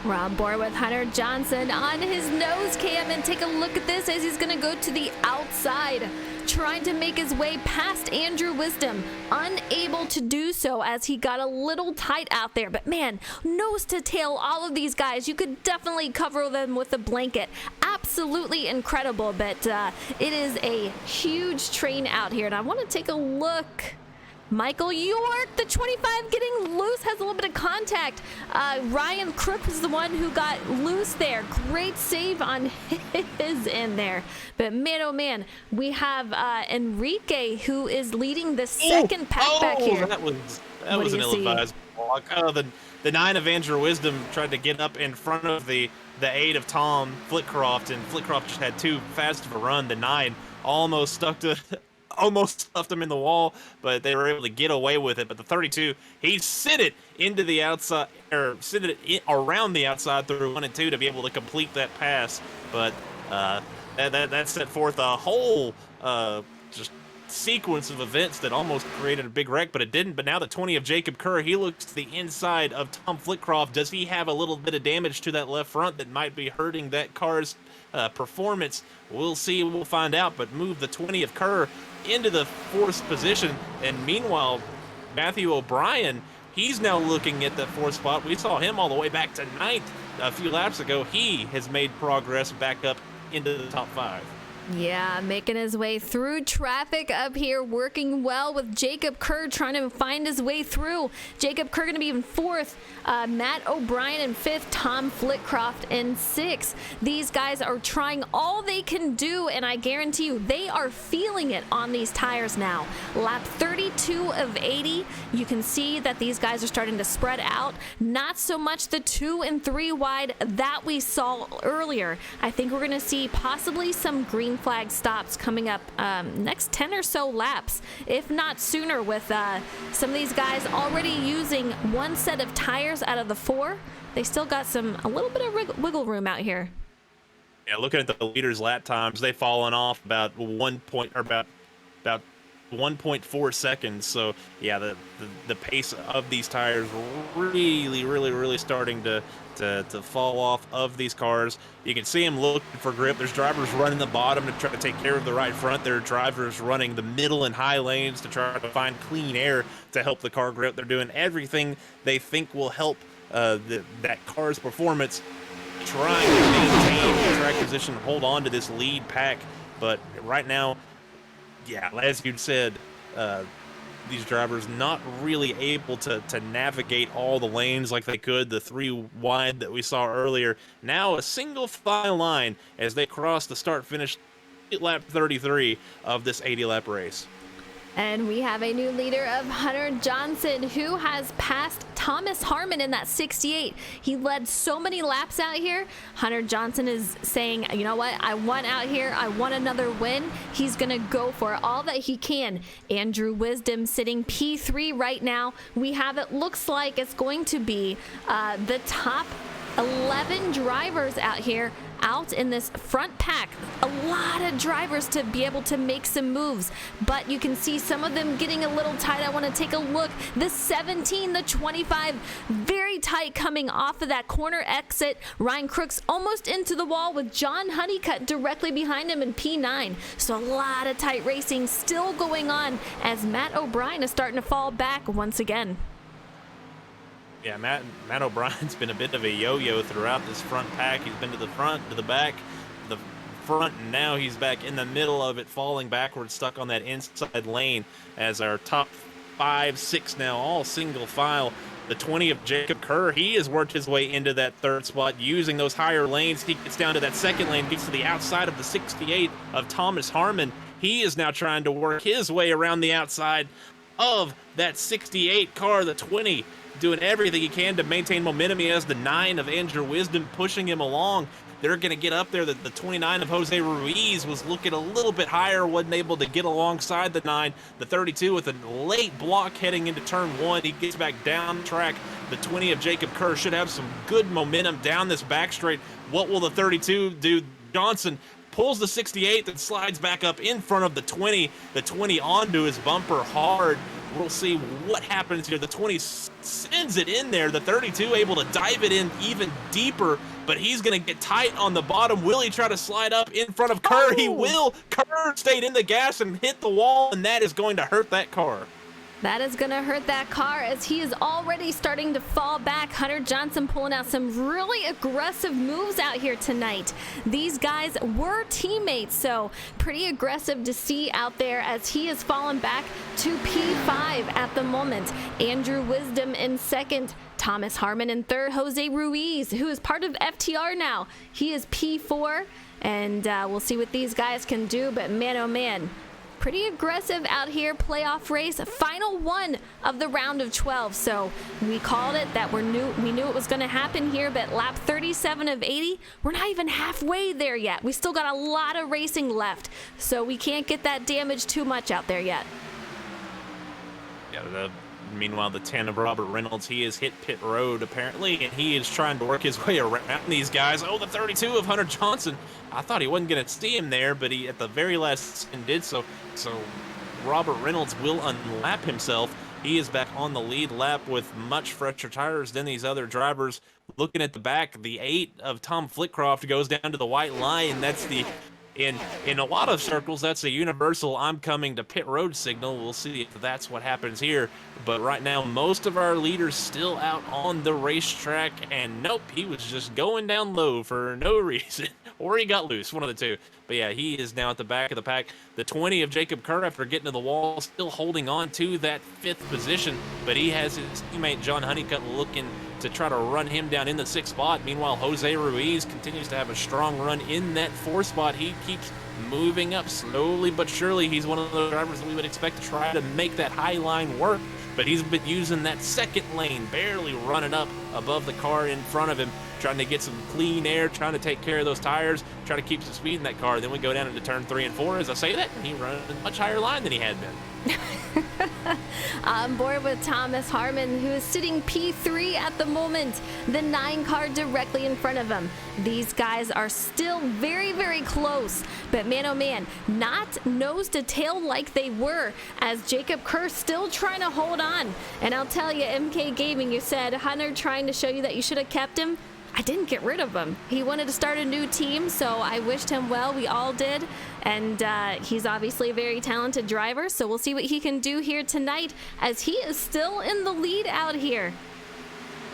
We're on board with Hunter Johnson on his nose cam, and take a look at this as he's going to go to the outside, trying to make his way past Andrew Wisdom, unable to do so as he got a little tight out there. But man, nose to tail, all of these guys, you could definitely cover them with a blanket. Absolutely incredible, but it is a huge train out here, and I want to take a look. Michael York, the 25, getting loose, has a little bit of contact. Ryan Crook was the one who got loose there. Great save on his end there. But man, oh man, we have Enrique, who is leading the second pack back here. That was an ill-advised block. The 9 of Andrew Wisdom tried to get up in front of the 8 of Tom Flitcroft, and Flitcroft just had too fast of a run. The 9 almost stuffed him in the wall, but they were able to get away with it. But the 32, he sent it into the outside, or sent it around the outside through 1 and 2 to be able to complete that pass. But that set forth a whole just sequence of events that almost created a big wreck, but it didn't. But now the 20 of Jacob Kerr, he looks to the inside of Tom Flitcroft. Does he have a little bit of damage to that left front that might be hurting that car's performance? We'll see. We'll find out. But move the 20 of Kerr into the 4th position, and meanwhile Matthew O'Brien, he's now looking at the 4th spot. We saw him all the way back to 9th a few laps ago. He has made progress back up into the top 5. Yeah, making his way through traffic up here, working well with Jacob Kerr, trying to find his way through. Jacob Kerr going to be in 4th, Matt O'Brien in 5th, Tom Flitcroft in 6th. These guys are trying all they can do, and I guarantee you they are feeling it on these tires now. Lap 32 of 80, you can see that these guys are starting to spread out. Not so much the 2 and 3 wide that we saw earlier. I think we're going to see possibly some green flag stops coming up next 10 or so laps, if not sooner, with some of these guys already using 1 set of tires out of the 4. They still got a little bit of wiggle room out here. Yeah, looking at the leaders' lap times, they've fallen off about 1 point, or about 1.4 seconds. So yeah, the pace of these tires really starting to fall off of these cars. You can see them looking for grip. There's drivers running the bottom to try to take care of the right front. There are drivers running the middle and high lanes to try to find clean air to help the car grip. They're doing everything they think will help that car's performance, trying to maintain the track position, hold on to this lead pack. But right now, yeah, as you said, these drivers not really able to navigate all the lanes like they could, the 3 wide that we saw earlier. Now a single file line as they cross the start-finish lap 33 of this 80-lap race. And we have a new leader of Hunter Johnson, who has passed Thomas Harmon in that 68. He led so many laps out here. Hunter Johnson is saying, you know what? I won out here. I want another win. He's going to go for all that he can. Andrew Wisdom sitting P3 right now. We have, it looks like it's going to be the top 11 drivers out here out in this front pack. A lot of drivers to be able to make some moves, but you can see some of them getting a little tight. I want to take a look. The 17, the 25, very tight coming off of that corner exit. Ryan Crooks almost into the wall with John Honeycutt directly behind him in P9. So a lot of tight racing still going on as Matt O'Brien is starting to fall back once again. Yeah, Matt O'Brien's been a bit of a yo-yo throughout this front pack. He's been to the front, to the back, the front, and now he's back in the middle of it, falling backwards, stuck on that inside lane as our top 5, 6 now, all single file. The 20 of Jacob Kerr, he has worked his way into that third spot using those higher lanes. He gets down to that second lane, gets to the outside of the 68 of Thomas Harmon. He is now trying to work his way around the outside of that 68 car, the 20, doing everything he can to maintain momentum. He has the 9 of Andrew Wisdom pushing him along. They're going to get up there. The 29 of Jose Ruiz was looking a little bit higher, wasn't able to get alongside the 9. The 32 with a late block heading into turn 1. He gets back down the track. The 20 of Jacob Kerr should have some good momentum down this back straight. What will the 32 do? Johnson pulls the 68, then slides back up in front of the 20. The 20 onto his bumper hard. We'll see what happens here. The 20 sends it in there. The 32 able to dive it in even deeper, but he's going to get tight on the bottom. Will he try to slide up in front of Kerr? He will. Kerr stayed in the gas and hit the wall, and that is going to hurt that car. That is going to hurt that car as he is already starting to fall back. Hunter Johnson pulling out some really aggressive moves out here tonight. These guys were teammates, so pretty aggressive to see out there as he has fallen back to P5 at the moment. Andrew Wisdom in second. Thomas Harmon in third. Jose Ruiz, who is part of FTR now. He is P4, and we'll see what these guys can do, but man, oh man. Pretty aggressive out here, playoff race, final one of the round of 12. So we called it that we knew it was going to happen here, but lap 37 of 80, we're not even halfway there yet. We still got a lot of racing left, so we can't get that damage too much out there yet. Yeah, meanwhile, the 10 of Robert Reynolds, he has hit pit road apparently, and he is trying to work his way around these guys. Oh, the 32 of Hunter Johnson. I thought he wasn't going to see him there, but he at the very last second did so. So Robert Reynolds will unlap himself. He is back on the lead lap with much fresher tires than these other drivers. Looking at the back, the 8 of Tom Flitcroft goes down to the white line. That's the in a lot of circles, that's a universal I'm coming to pit road signal. We'll see if that's what happens here. But right now, most of our leaders still out on the racetrack. And nope, he was just going down low for no reason. Or he got loose, one of the two. But yeah, he is now at the back of the pack. The 20 of Jacob Kerr, after getting to the wall, still holding on to that 5th position. But he has his teammate John Honeycutt looking to try to run him down in the 6th spot. Meanwhile, Jose Ruiz continues to have a strong run in that 4th spot. He keeps moving up slowly but surely. He's one of the drivers that we would expect to try to make that high line work, but he's been using that 2nd lane, barely running up above the car in front of him, trying to get some clean air, trying to take care of those tires, try to keep some speed in that car. Then we go down into turn 3 and 4. As I say that, he runs a much higher line than he had been. On board with Thomas Harmon, who is sitting P3 at the moment, the 9 car directly in front of him. These guys are still very, very close, but man, oh man, not nose to tail like they were, as Jacob Kerr still trying to hold on. And I'll tell you, MK Gaming, you said Hunter trying to show you that you should have kept him. I didn't get rid of him. He wanted to start a new team, so I wished him well. We all did. And he's obviously a very talented driver, so we'll see what he can do here tonight, as he is still in the lead out here.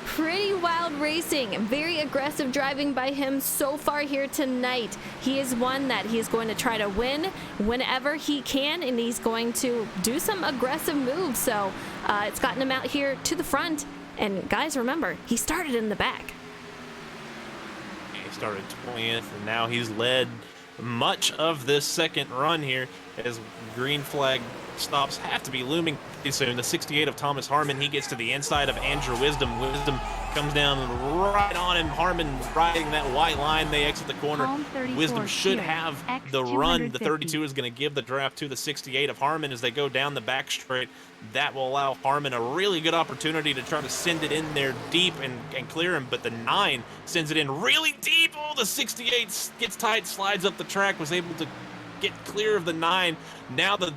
Pretty wild racing, very aggressive driving by him so far here tonight. He is one that he's going to try to win whenever he can, and he's going to do some aggressive moves. So it's gotten him out here to the front. And guys, remember, he started in the back. He started 20th, and now he's led much of this second run here, as green flag stops have to be looming pretty soon. The 68 of Thomas Harmon, he gets to the inside of Andrew Wisdom. Wisdom comes down right on him. Harmon riding that white line. They exit the corner. Wisdom should have the run. The 32 is going to give the draft to the 68 of Harmon as they go down the back straight. That will allow Harmon a really good opportunity to try to send it in there deep and clear him, but the 9 sends it in really deep. Oh, the 68 gets tight, slides up the track, was able to get clear of the 9. Now the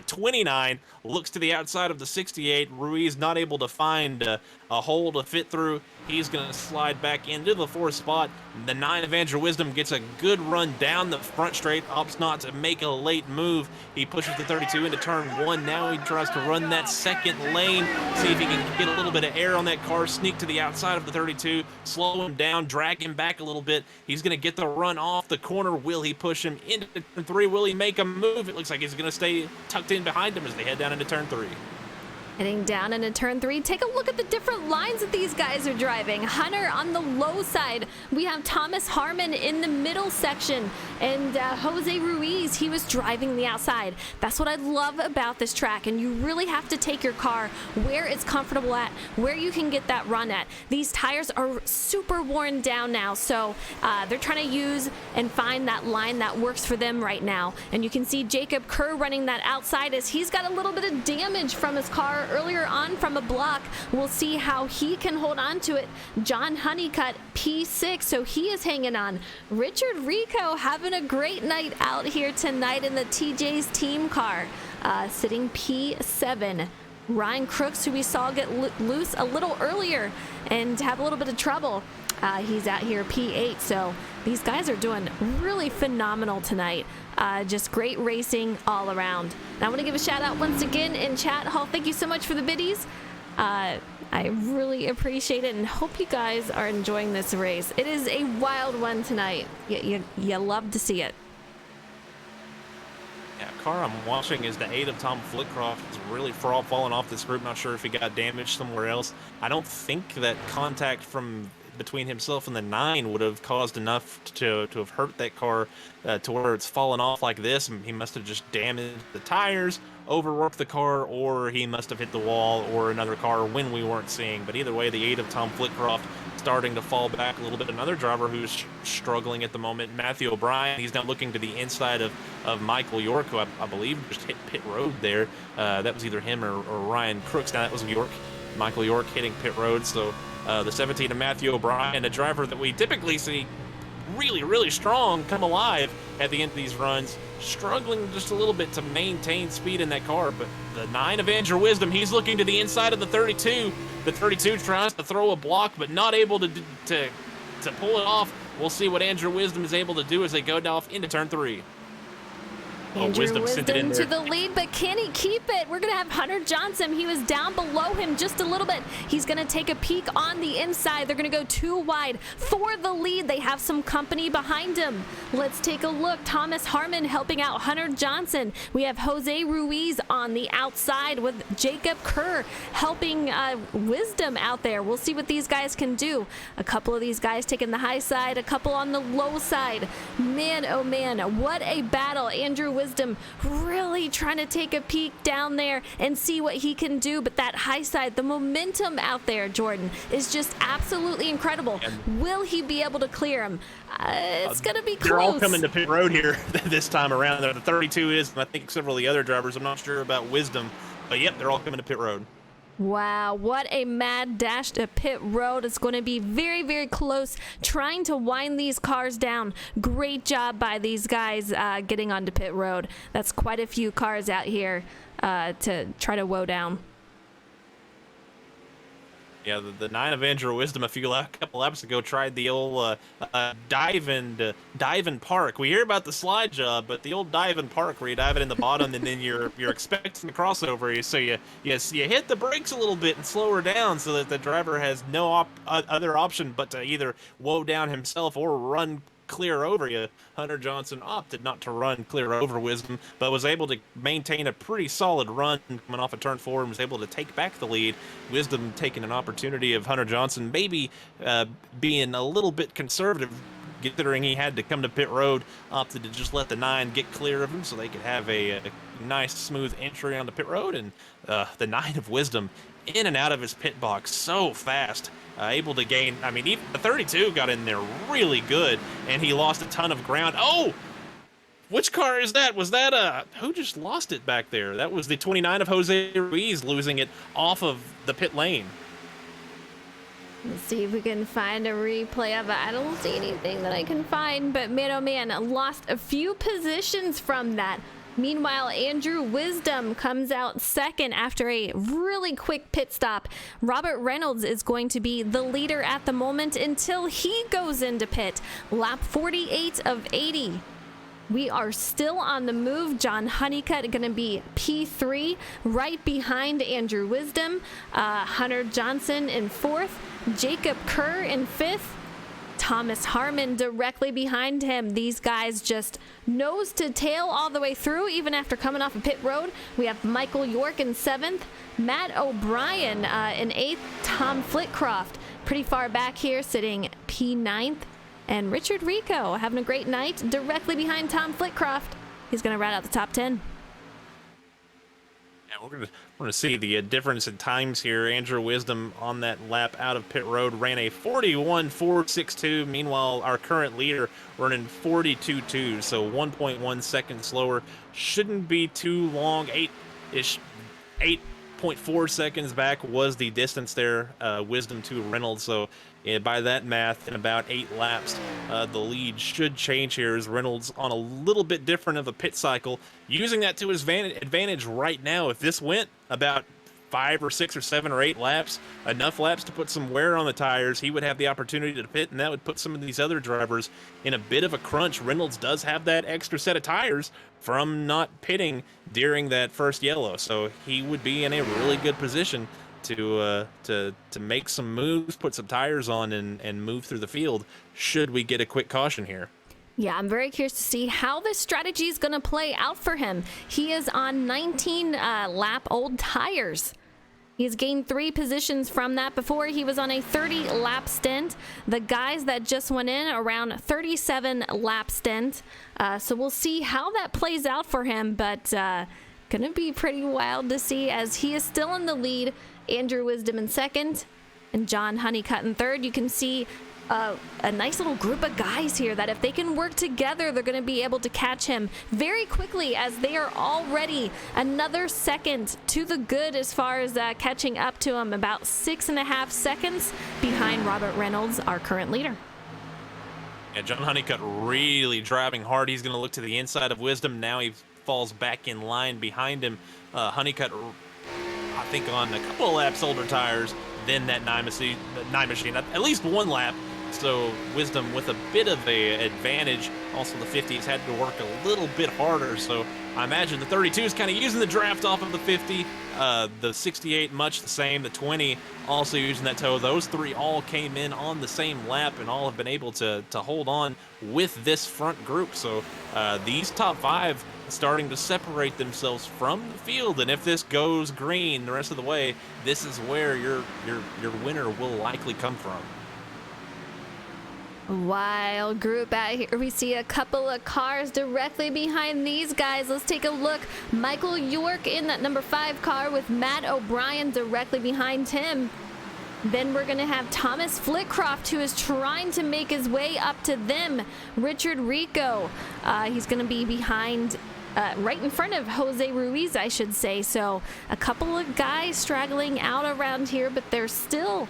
29 looks to the outside of the 68. Ruiz not able to find a hole to fit through. He's going to slide back into the 4th spot. The 9 of Andrew Wisdom gets a good run down the front straight, opts not to make a late move. He pushes the 32 into turn 1. Now he tries to run that second lane, see if he can get a little bit of air on that car, sneak to the outside of the 32, slow him down, drag him back a little bit. He's going to get the run off the corner. Will he push him into turn 3? Will he make a move? It looks like he's going to stay tucked in behind him as they head down into turn 3. Heading down into turn 3, take a look at the different lines that these guys are driving. Hunter on the low side. We have Thomas Harmon in the middle section. And Jose Ruiz, he was driving the outside. That's what I love about this track. And you really have to take your car where it's comfortable at, where you can get that run at. These tires are super worn down now. So they're trying to use and find that line that works for them right now. And you can see Jacob Kerr running that outside as he's got a little bit of damage from his car earlier on from a block. We'll see how he can hold on to it. John Honeycutt, P6, so he is hanging on. Richard Rico having a great night out here tonight in the TJ's team car, sitting P7. Ryan Crooks, who we saw get loose a little earlier and have a little bit of trouble, he's out here P8. So these guys are doing really phenomenal tonight. Just great racing all around. And I want to give a shout out once again in chat. Hall, thank you so much for the biddies. I really appreciate it and hope you guys are enjoying this race. It is a wild one tonight. You love to see it. Yeah, car I'm watching is the 8 of Tom Flitcroft. It's really falling off this group. Not sure if he got damaged somewhere else. I don't think that contact from between himself and the 9 would have caused enough to have hurt that car to where it's fallen off like this. He must have just damaged the tires, overworked the car, or he must have hit the wall or another car when we weren't seeing. But either way, the 8 of Tom Flitcroft starting to fall back a little bit. Another driver who's struggling at the moment, Matthew O'Brien. He's now looking to the inside of Michael York, who I believe just hit pit road there. That was either him or Ryan Crooks. Now that was York. Michael York hitting pit road. So the 17 of Matthew O'Brien, a driver that we typically see really, really strong, come alive at the end of these runs, struggling just a little bit to maintain speed in that car. But the 9 of Andrew Wisdom, he's looking to the inside of the 32. The 32 tries to throw a block, but not able to pull it off. We'll see what Andrew Wisdom is able to do as they go off into turn 3. Andrew Wisdom to the lead, but can he keep it? We're going to have Hunter Johnson. He was down below him just a little bit. He's going to take a peek on the inside. They're going to go too wide for the lead. They have some company behind him. Let's take a look. Thomas Harmon helping out Hunter Johnson. We have Jose Ruiz on the outside with Jacob Kerr helping Wisdom out there. We'll see what these guys can do. A couple of these guys taking the high side, a couple on the low side. Man, oh man, what a battle. Andrew Wisdom really trying to take a peek down there and see what he can do, but that high side, the momentum out there, Jordan, is just absolutely incredible. Will he be able to clear him? It's gonna be close. They're all coming to pit road here this time around. The 32 is, and I think several of the other drivers. I'm not sure about Wisdom, But yep, they're all coming to pit road. Wow, what a mad dash to pit road. It's going to be very, very close trying to wind these cars down. Great job by these guys getting onto pit road. That's quite a few cars out here to try to woe down. Yeah, the 9 of Andrew Wisdom a couple laps ago tried the old dive and park. We hear about the slide job, but the old dive and park where you dive it in the bottom and then you're expecting the crossover. So you hit the brakes a little bit and slow her down so that the driver has no other option but to either woe down himself or run clear over you. Hunter Johnson opted not to run clear over Wisdom, but was able to maintain a pretty solid run coming off of turn 4 and was able to take back the lead. Wisdom taking an opportunity of Hunter Johnson maybe being a little bit conservative, considering he had to come to pit road, opted to just let the 9 get clear of him so they could have a nice smooth entry on the pit road. And the 9 of Wisdom in and out of his pit box so fast. Able to gain, I mean, even the 32 got in there really good, and he lost a ton of ground. Oh, which car is that? Was that, who just lost it back there? That was the 29 of Jose Ruiz losing it off of the pit lane. Let's see if we can find a replay of it. I don't see anything that I can find, but man, oh man, lost a few positions from that. Meanwhile, Andrew Wisdom comes out second after a really quick pit stop. Robert Reynolds is going to be the leader at the moment until he goes into pit. Lap 48 of 80. We are still on the move. John Honeycutt going to be P3 right behind Andrew Wisdom. Hunter Johnson in 4th. Jacob Kerr in 5th. Thomas Harmon directly behind him. These guys just nose to tail all the way through, even after coming off of pit road. We have Michael York in 7th, Matt O'Brien in 8th, Tom Flitcroft pretty far back here sitting P9th, and Richard Rico having a great night directly behind Tom Flitcroft. He's going to round out the top 10. Yeah, we're gonna see the difference in times here. Andrew Wisdom on that lap out of pit road ran a 41.462. Meanwhile, our current leader running 42.2, so 1.1 seconds slower. Shouldn't be too long. 8.4 seconds back was the distance there. Wisdom to Reynolds. So by that math, in about 8 laps, the lead should change here as Reynolds on a little bit different of a pit cycle, using that to his advantage right now. If this went about 5 or 6 or 7 or 8 laps, enough laps to put some wear on the tires, he would have the opportunity to pit, and that would put some of these other drivers in a bit of a crunch. Reynolds does have that extra set of tires from not pitting during that first yellow, so he would be in a really good position to make some moves, put some tires on, and move through the field should we get a quick caution here. Yeah, I'm very curious to see how this strategy is going to play out for him. He is on 19 lap old tires. He's gained 3 positions from that. Before, he was on a 30 lap stint. The guys that just went in around 37 lap stint. So we'll see how that plays out for him, but gonna be pretty wild to see as he is still in the lead. Andrew Wisdom in 2nd and John Honeycutt in 3rd. You can see a nice little group of guys here that if they can work together, they're going to be able to catch him very quickly, as they are already another second to the good as far as catching up to him, about 6.5 seconds behind Robert Reynolds, our current leader. Yeah, John Honeycutt really driving hard. He's going to look to the inside of Wisdom. Now he falls back in line behind him. Honeycutt, I think, on a couple of laps older tires than that 9 machine, at least 1 lap. So Wisdom with a bit of an advantage. Also, the 50s had to work a little bit harder. So I imagine the 32 is kind of using the draft off of the 50. The 68 much the same. The 20 also using that toe. Those 3 all came in on the same lap and all have been able to hold on with this front group. So these top 5 starting to separate themselves from the field, and if this goes green the rest of the way, this is where your winner will likely come from. Wild group out here. We see a couple of cars directly behind these guys. Let's take a look. Michael York in that number 5 car with Matt O'Brien directly behind him. Then we're going to have Thomas Flitcroft, who is trying to make his way up to them. Richard Rico, he's going to be behind right in front of Jose Ruiz, I should say. So a couple of guys straggling out around here, but they're still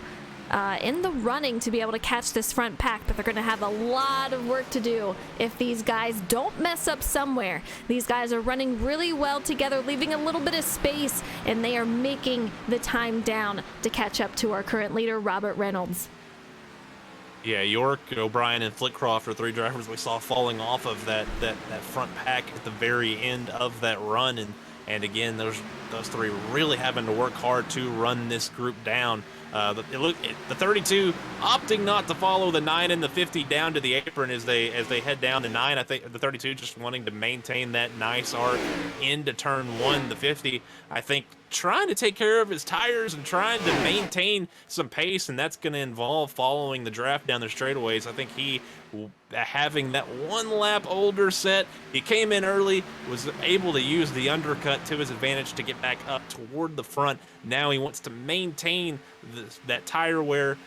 in the running to be able to catch this front pack, but they're going to have a lot of work to do if these guys don't mess up somewhere. These guys are running really well together, leaving a little bit of space, and they are making the time down to catch up to our current leader, Robert Reynolds. Yeah, York, O'Brien, and Flitcroft are three drivers we saw falling off of that front pack at the very end of that run, and again, those three really having to work hard to run this group down. The 32 opting not to follow the 9 and the 50 down to the apron as they head down the 9. I think the 32 just wanting to maintain that nice arc into turn 1. The 50, I think, trying to take care of his tires and trying to maintain some pace, and that's going to involve following the draft down the straightaways. I think he, having that one lap older set, he came in early, was able to use the undercut to his advantage to get back up toward the front. Now he wants to maintain that tire wear,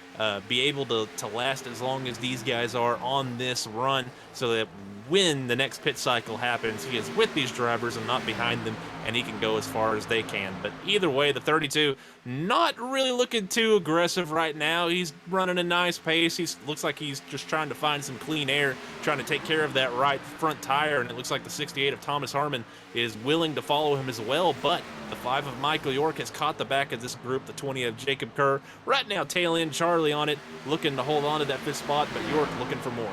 be able to last as long as these guys are on this run, so that when the next pit cycle happens, he is with these drivers and not behind them, and he can go as far as they can. But either way, the 32 not really looking too aggressive right now. He's running a nice pace. He looks like he's just trying to find some clean air, trying to take care of that right front tire, and it looks like the 68 of Thomas Harmon is willing to follow him as well. But the 5 of Michael York has caught the back of this group. The 20 of Jacob Kerr right now, tail end Charlie on it, looking to hold on to that 5th spot, but York looking for more.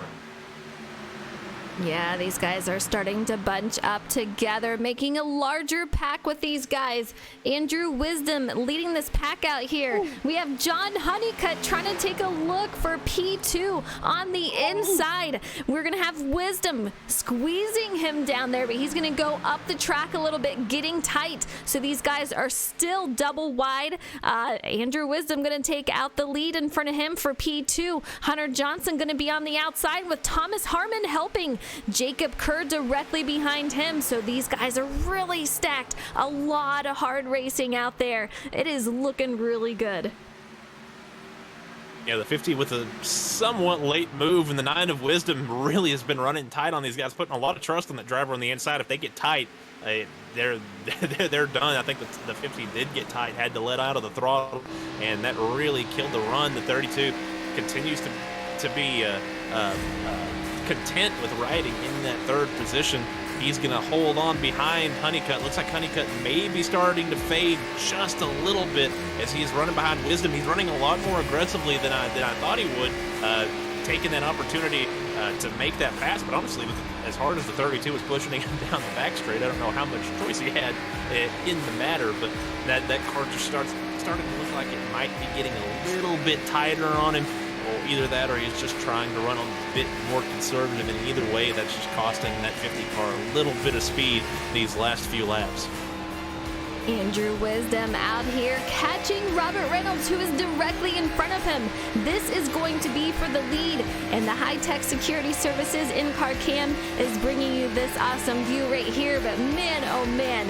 Yeah, these guys are starting to bunch up together, making a larger pack with these guys. Andrew Wisdom leading this pack out here. We have John Honeycutt trying to take a look for P2 on the inside. We're going to have Wisdom squeezing him down there, but he's going to go up the track a little bit, getting tight. So these guys are still double wide. Andrew Wisdom going to take out the lead in front of him for P2. Hunter Johnson going to be on the outside with Thomas Harmon helping. Jacob Kerr directly behind him. So these guys are really stacked. A lot of hard racing out there. It is looking really good. Yeah, the 50 with a somewhat late move, and the 9 of Wisdom really has been running tight on these guys, putting a lot of trust on that driver on the inside. If they get tight, they're done. I think the 50 did get tight, had to let out of the throttle, and that really killed the run. The 32 continues to be content with riding in that 3rd position. He's going to hold on behind Honeycutt. Looks like Honeycutt may be starting to fade just a little bit as he's running behind Wisdom. He's running a lot more aggressively than I thought he would, taking that opportunity to make that pass. But honestly, as hard as the 32 was pushing him down the back straight, I don't know how much choice he had in the matter, but that car just starting to look like it might be getting a little bit tighter on him. Well, either that or he's just trying to run a bit more conservative, and either way, that's just costing that 50 car a little bit of speed these last few laps. Andrew Wisdom out here catching Robert Reynolds, who is directly in front of him. This is going to be for the lead, and the Hi-Tek Security Services in-car cam is bringing you this awesome view right here. But man, oh man,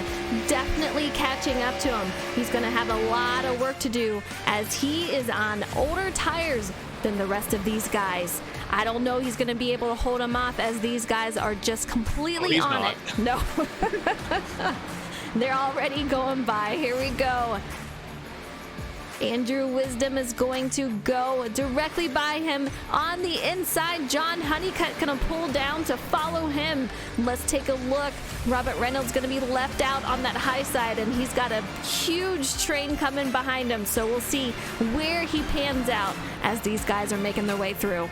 definitely catching up to him. He's going to have a lot of work to do as he is on older tires than the rest of these guys. I don't know he's going to be able to hold him off, as these guys are just completely on not. it. No. They're already going by. Here we go. Andrew Wisdom is going to go directly by him on the inside. John Honeycutt going to pull down to follow him. Let's take a look. Robert Reynolds going to be left out on that high side, and he's got a huge train coming behind him. So we'll see where he pans out as these guys are making their way through.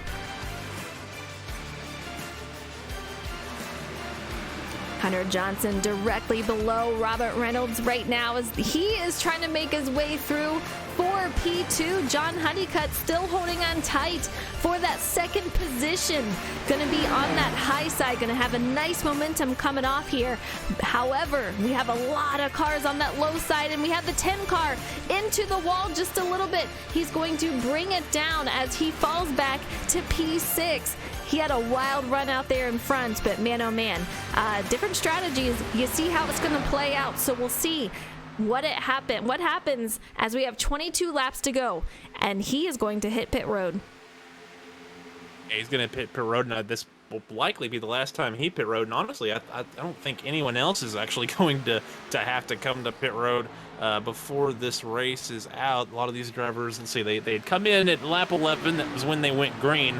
Hunter Johnson directly below Robert Reynolds right now as he is trying to make his way through for P2. John Honeycutt still holding on tight for that 2nd position. Going to be on that high side, going to have a nice momentum coming off here. However, we have a lot of cars on that low side, and we have the 10 car into the wall just a little bit. He's going to bring it down as he falls back to P6. He had a wild run out there in front, but man, oh man, different strategies. You see how it's going to play out, so we'll see what happens as we have 22 laps to go, and he is going to hit pit road. Yeah, he's going to pit road, and this will likely be the last time he pit road. And honestly, I don't think anyone else is actually going to have to come to pit road before this race is out. A lot of these drivers, let's see, they'd come in at lap 11. That was when they went green.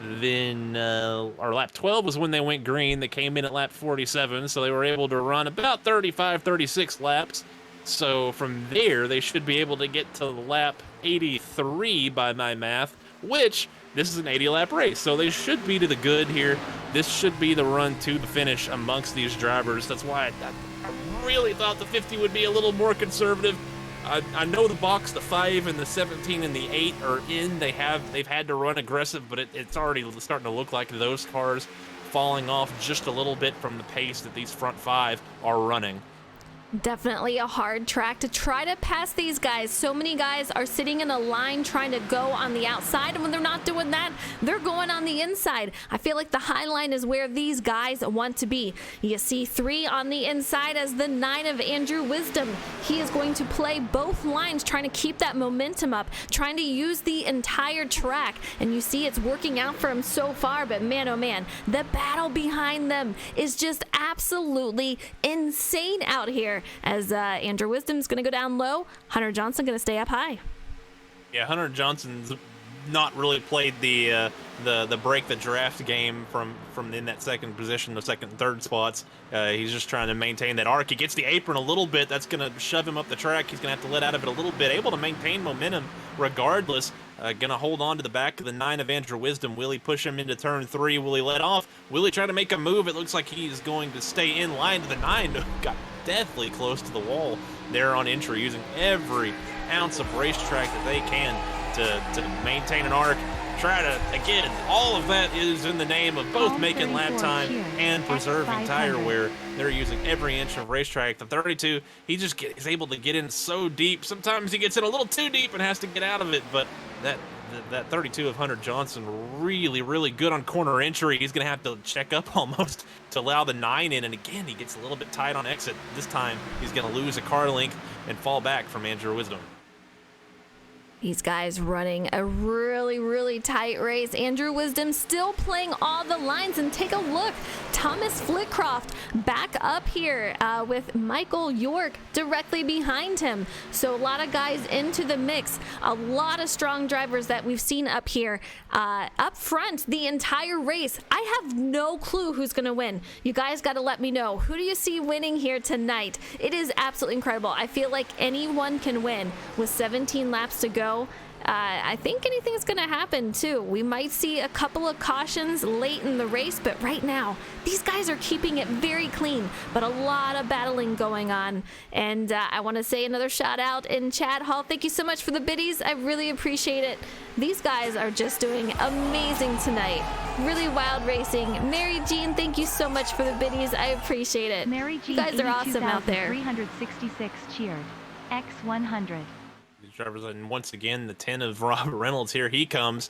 Then our lap 12 was when they went green. They came in at lap 47, so they were able to run about 35, 36 laps. So from there, they should be able to get to lap 83 by my math, which this is an 80-lap race, so they should be to the good here. This should be the run to the finish amongst these drivers. That's why I really thought the 50 would be a little more conservative. I know the box, the 5 and the 17 and the 8 are in. They've had to run aggressive, but it's already starting to look like those cars falling off just a little bit from the pace that these front 5 are running. Definitely a hard track to try to pass these guys. So many guys are sitting in a line trying to go on the outside, and when they're not doing that, they're going on the inside. I feel like the high line is where these guys want to be. You see 3 on the inside as the 9 of Andrew Wisdom. He is going to play both lines, trying to keep that momentum up, trying to use the entire track, and you see it's working out for him so far, but man, oh man, the battle behind them is just absolutely insane out here. As Andrew Wisdom's going to go down low, Hunter Johnson going to stay up high. Yeah, Hunter Johnson's not really played the break the draft game from in that second position, the second and third spots. He's just trying to maintain that arc. He gets the apron a little bit. That's going to shove him up the track. He's going to have to let out of it a little bit. Able to maintain momentum regardless. Going to hold on to the back of the 9 of Andrew Wisdom. Will he push him into turn 3? Will he let off? Will he try to make a move? It looks like he's going to stay in line to the 9. Got deathly close to the wall there on entry, using every ounce of racetrack that they can to maintain an arc. Try to, again, all of that is in the name of both making lap time and preserving tire wear. They're using every inch of racetrack. The 32, he just is able to get in so deep. Sometimes he gets in a little too deep and has to get out of it, but that 32 of Hunter Johnson, really, really good on corner entry. He's going to have to check up almost to allow the 9 in, and again, he gets a little bit tight on exit. This time, he's going to lose a car length and fall back from Andrew Wisdom. These guys running a really, really tight race. Andrew Wisdom still playing all the lines, and take a look. Thomas Flitcroft back up here with Michael York directly behind him. So a lot of guys into the mix. A lot of strong drivers that we've seen up here. Up front the entire race. I have no clue who's going to win. You guys got to let me know. Who do you see winning here tonight? It is absolutely incredible. I feel like anyone can win with 17 laps to go. I think anything's going to happen too. We might see a couple of cautions late in the race, but right now these guys are keeping it very clean, but a lot of battling going on. And I want to say another shout out in Chad Hall. Thank you so much for the biddies. I really appreciate it. These guys are just doing amazing tonight. Really wild racing. Mary Jean, thank you so much for the biddies. I appreciate it. Mary Jean, you guys are awesome out there. 366 cheered. X100. Drivers, and once again the 10 of Robert Reynolds, here he comes,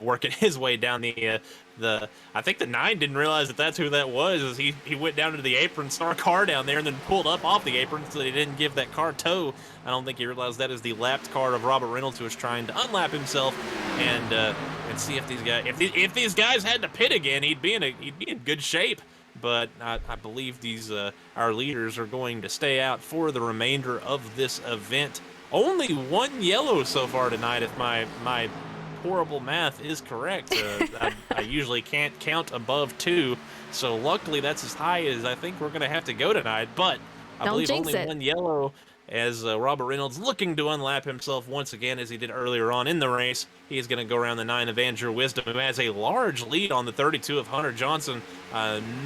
working his way down the I think the 9 didn't realize that that's who that was, as he went down to the apron, saw a car down there, and then pulled up off the apron so that he didn't give that car tow. I don't think he realized that is the lapped car of Robert Reynolds, who was trying to unlap himself and see if these guys had to pit again, he'd be in good shape. But I believe these our leaders are going to stay out for the remainder of this event. Only 1 yellow so far tonight, if my horrible math is correct. I usually can't count above 2, so luckily that's as high as I think we're going to have to go tonight. But I believe only 1 yellow, as Robert Reynolds looking to unlap himself once again, as he did earlier on in the race. He is going to go around the 9 of Andrew Wisdom, who has a large lead on the 32 of Hunter Johnson.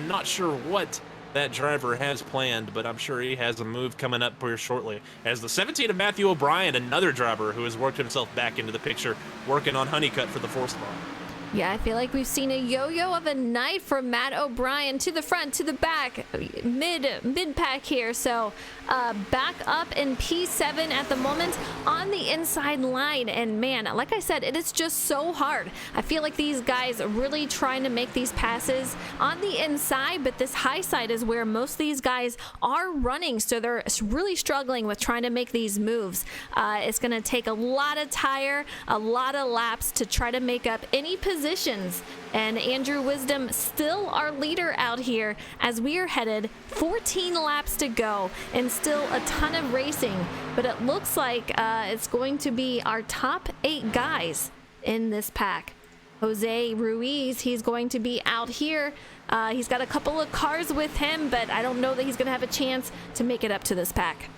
Not sure what that driver has planned, but I'm sure he has a move coming up here shortly. As the 17 of Matthew O'Brien, another driver who has worked himself back into the picture, working on Honeycutt for the 4th spot. Yeah, I feel like we've seen a yo-yo of a night from Matt O'Brien, to the front, to the back, mid pack here. So back up in P7 at the moment on the inside line. And man, like I said, it is just so hard. I feel like these guys are really trying to make these passes on the inside, but this high side is where most of these guys are running. So they're really struggling with trying to make these moves. It's going to take a lot of tire, a lot of laps to try to make up any positions. And Andrew Wisdom still our leader out here as we are headed 14 laps to go and still a ton of racing. But it looks like it's going to be our top 8 guys in this pack. Jose Ruiz, he's going to be out here. He's got a couple of cars with him, but I don't know that he's going to have a chance to make it up to this pack.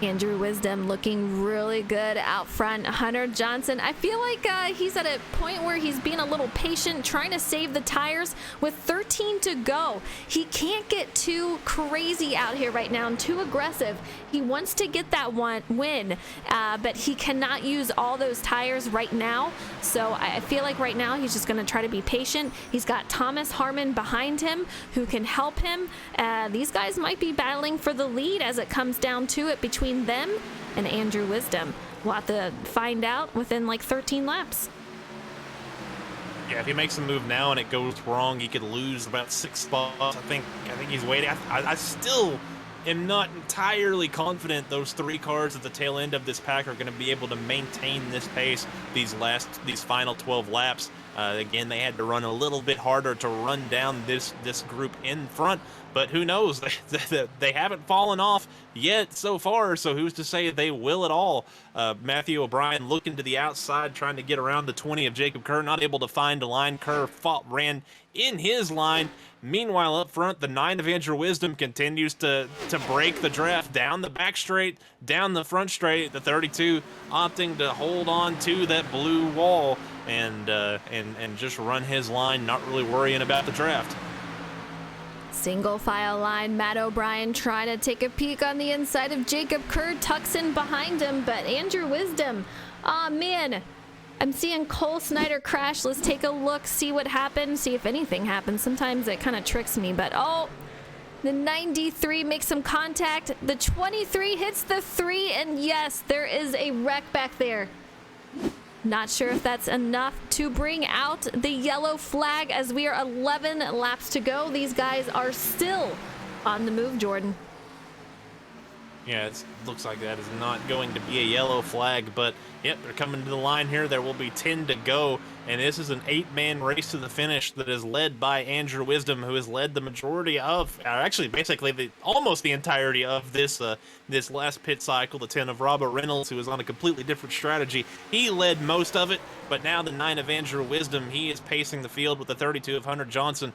Andrew Wisdom looking really good out front. Hunter Johnson, I feel like he's at a point where he's being a little patient, trying to save the tires with 13 to go. He can't get too crazy out here right now and too aggressive. He wants to get that win, but he cannot use all those tires right now. So I feel like right now he's just going to try to be patient. He's got Thomas Harmon behind him who can help him. These guys might be battling for the lead as it comes down to it between them and Andrew Wisdom. We'll have to find out within like 13 laps. Yeah, if he makes a move now and it goes wrong, he could lose about 6 spots. I think he's waiting. I still am not entirely confident those 3 cars at the tail end of this pack are going to be able to maintain this pace these final 12 laps. Again, they had to run a little bit harder to run down this group in front, but who knows? They haven't fallen off yet so far, so who's to say they will at all? Matthew O'Brien looking to the outside, trying to get around the 20 of Jacob Kerr, not able to find a line. Kerr ran in his line. Meanwhile, up front, the 9 of Andrew Wisdom continues to break the draft down the back straight, down the front straight. The 32 opting to hold on to that blue wall and just run his line, not really worrying about the draft. Single file line, Matt O'Brien trying to take a peek on the inside of Jacob Kerr, tucks in behind him, but Andrew Wisdom, oh man, I'm seeing Cole Snyder crash. Let's take a look, see what happened, see if anything happened. Sometimes it kind of tricks me, but oh, the 93 makes some contact. The 23 hits the 3, and yes, there is a wreck back there. Not sure if that's enough to bring out the yellow flag as we are 11 laps to go. These guys are still on the move, Jordan. Yeah, it looks like that is not going to be a yellow flag, but yep, they're coming to the line here. There will be 10 to go, and this is an 8-man race to the finish that is led by Andrew Wisdom, who has led the majority of, actually basically almost the entirety of this last pit cycle. The 10 of Robert Reynolds, who is on a completely different strategy. He led most of it, but now the 9 of Andrew Wisdom, he is pacing the field with the 32 of Hunter Johnson,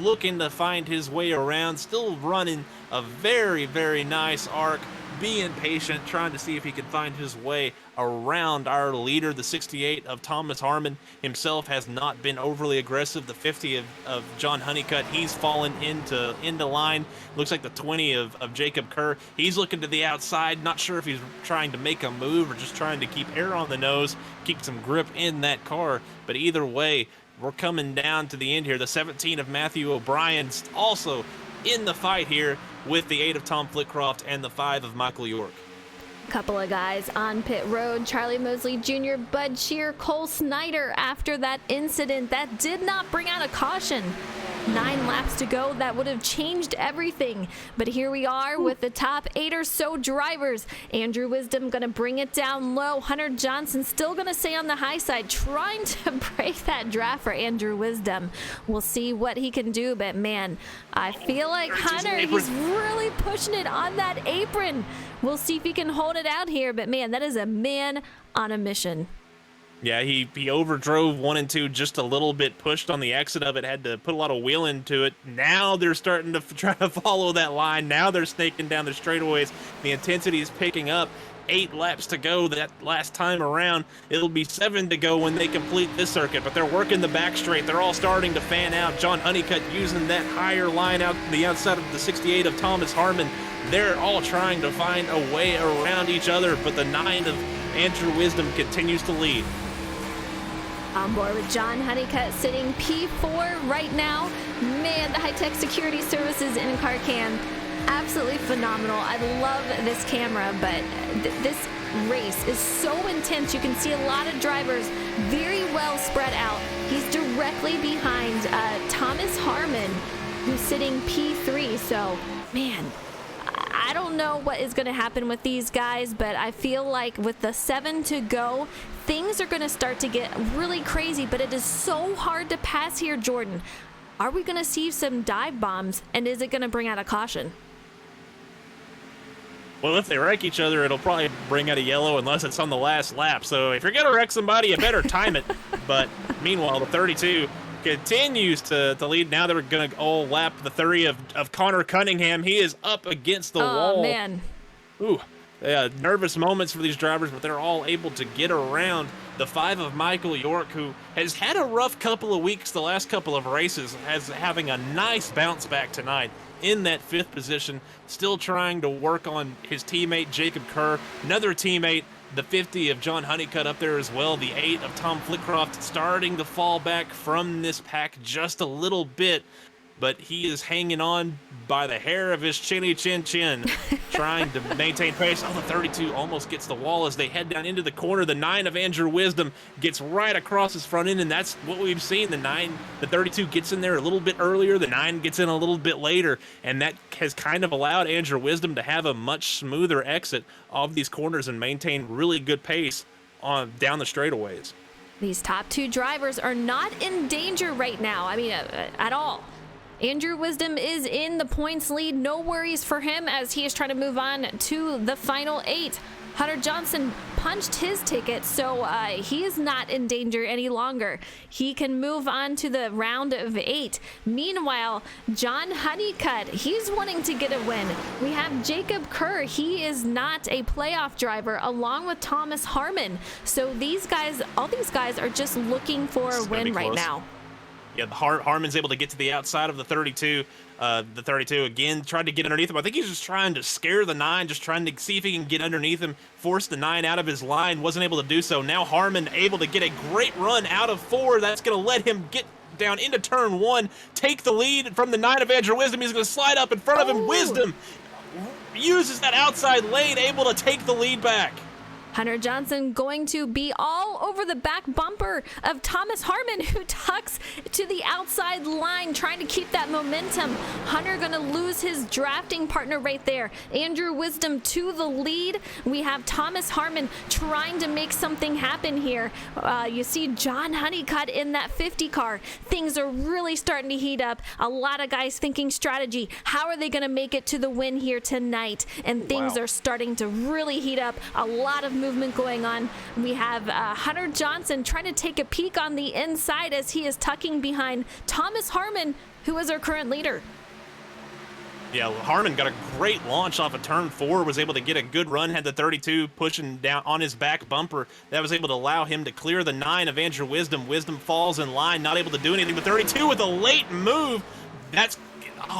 looking to find his way around, still running a very, very nice arc, being patient, trying to see if he can find his way around our leader. The 68 of Thomas Harmon himself has not been overly aggressive. The 50 of John Honeycutt, he's fallen into line. Looks like the 20 of Jacob Kerr, he's looking to the outside, not sure if he's trying to make a move or just trying to keep air on the nose, keep some grip in that car. But either way, we're coming down to the end here. The 17 of Matthew O'Brien's also in the fight here with the 8 of Tom Flitcroft and the 5 of Michael York. Couple of guys on pit road. Charlie Mosley Jr., Bud Shear, Cole Snyder after that incident that did not bring out a caution. 9 laps to go. That would have changed everything. But here we are with the top 8 or so drivers. Andrew Wisdom going to bring it down low. Hunter Johnson still going to stay on the high side, trying to break that draft for Andrew Wisdom. We'll see what he can do. But man, I feel like Hunter, he's really pushing it on that apron. We'll see if he can hold it out here. But man, that is a man on a mission. Yeah, he overdrove 1 and 2 just a little bit, pushed on the exit of it, had to put a lot of wheel into it. Now they're starting to try to follow that line. Now they're snaking down the straightaways. The intensity is picking up. 8 laps to go that last time around. It'll be 7 to go when they complete this circuit, but they're working the back straight. They're all starting to fan out. John Honeycutt using that higher line out the outside of the 68 of Thomas Harmon. They're all trying to find a way around each other, but the 9 of Andrew Wisdom continues to lead. On board with John Honeycutt sitting P4 right now. Man, the Hi-Tek Security Services in-car cam, absolutely phenomenal. I love this camera, but this race is so intense. You can see a lot of drivers very well spread out. He's directly behind Thomas Harmon, who's sitting P3. So, man, I don't know what is going to happen with these guys, but I feel like with the 7 to go, things are going to start to get really crazy, but it is so hard to pass here, Jordan. Are we going to see some dive bombs, and is it going to bring out a caution? Well, if they wreck each other, it'll probably bring out a yellow unless it's on the last lap. So if you're going to wreck somebody, you better time it. But meanwhile, the 32 continues to lead. Now they're going to all lap the 30 of Connor Cunningham. He is up against the wall. Oh, man. Ooh, nervous moments for these drivers, but they're all able to get around the 5 of Michael York, who has had a rough couple of weeks the last couple of races, having a nice bounce back tonight in that 5th position, still trying to work on his teammate Jacob Kerr. Another teammate, the 50 of John Honeycutt up there as well. The 8 of Tom Flitcroft starting to fall back from this pack just a little bit, but he is hanging on by the hair of his chinny chin chin, trying to maintain pace. Oh, the 32 almost gets the wall as they head down into the corner. The 9 of Andrew Wisdom gets right across his front end, and that's what we've seen. The 32 gets in there a little bit earlier. The 9 gets in a little bit later, and that has kind of allowed Andrew Wisdom to have a much smoother exit of these corners and maintain really good pace on down the straightaways. These top 2 drivers are not in danger right now. I mean, at all. Andrew Wisdom is in the points lead. No worries for him as he is trying to move on to the final 8. Hunter Johnson punched his ticket, so he is not in danger any longer. He can move on to the round of 8. Meanwhile, John Honeycutt, he's wanting to get a win. We have Jacob Kerr. He is not a playoff driver, along with Thomas Harmon. So these guys, all these guys are just looking for a win right now. Yeah, Harmon's able to get to the outside of the 32. The 32 again tried to get underneath him. I think he's just trying to scare the 9, just trying to see if he can get underneath him, force the 9 out of his line. Wasn't able to do so. Now Harmon able to get a great run out of 4. That's going to let him get down into turn 1, take the lead from the 9 of Andrew Wisdom. He's going to slide up in front of him. Wisdom uses that outside lane, able to take the lead back. Hunter Johnson going to be all over the back bumper of Thomas Harmon, who tucks to the outside line, trying to keep that momentum. Hunter going to lose his drafting partner right there. Andrew Wisdom to the lead. We have Thomas Harmon trying to make something happen here. You see John Honeycutt in that 50 car. Things are really starting to heat up. A lot of guys thinking strategy. How are they going to make it to the win here tonight? And things are starting to really heat up. A lot of movement going on. We have Hunter Johnson trying to take a peek on the inside as he is tucking behind Thomas Harmon, who is our current leader. Yeah, Harmon got a great launch off of turn 4, was able to get a good run, had the 32 pushing down on his back bumper. That was able to allow him to clear the 9 of Andrew Wisdom. Wisdom falls in line, not able to do anything. The 32 with a late move.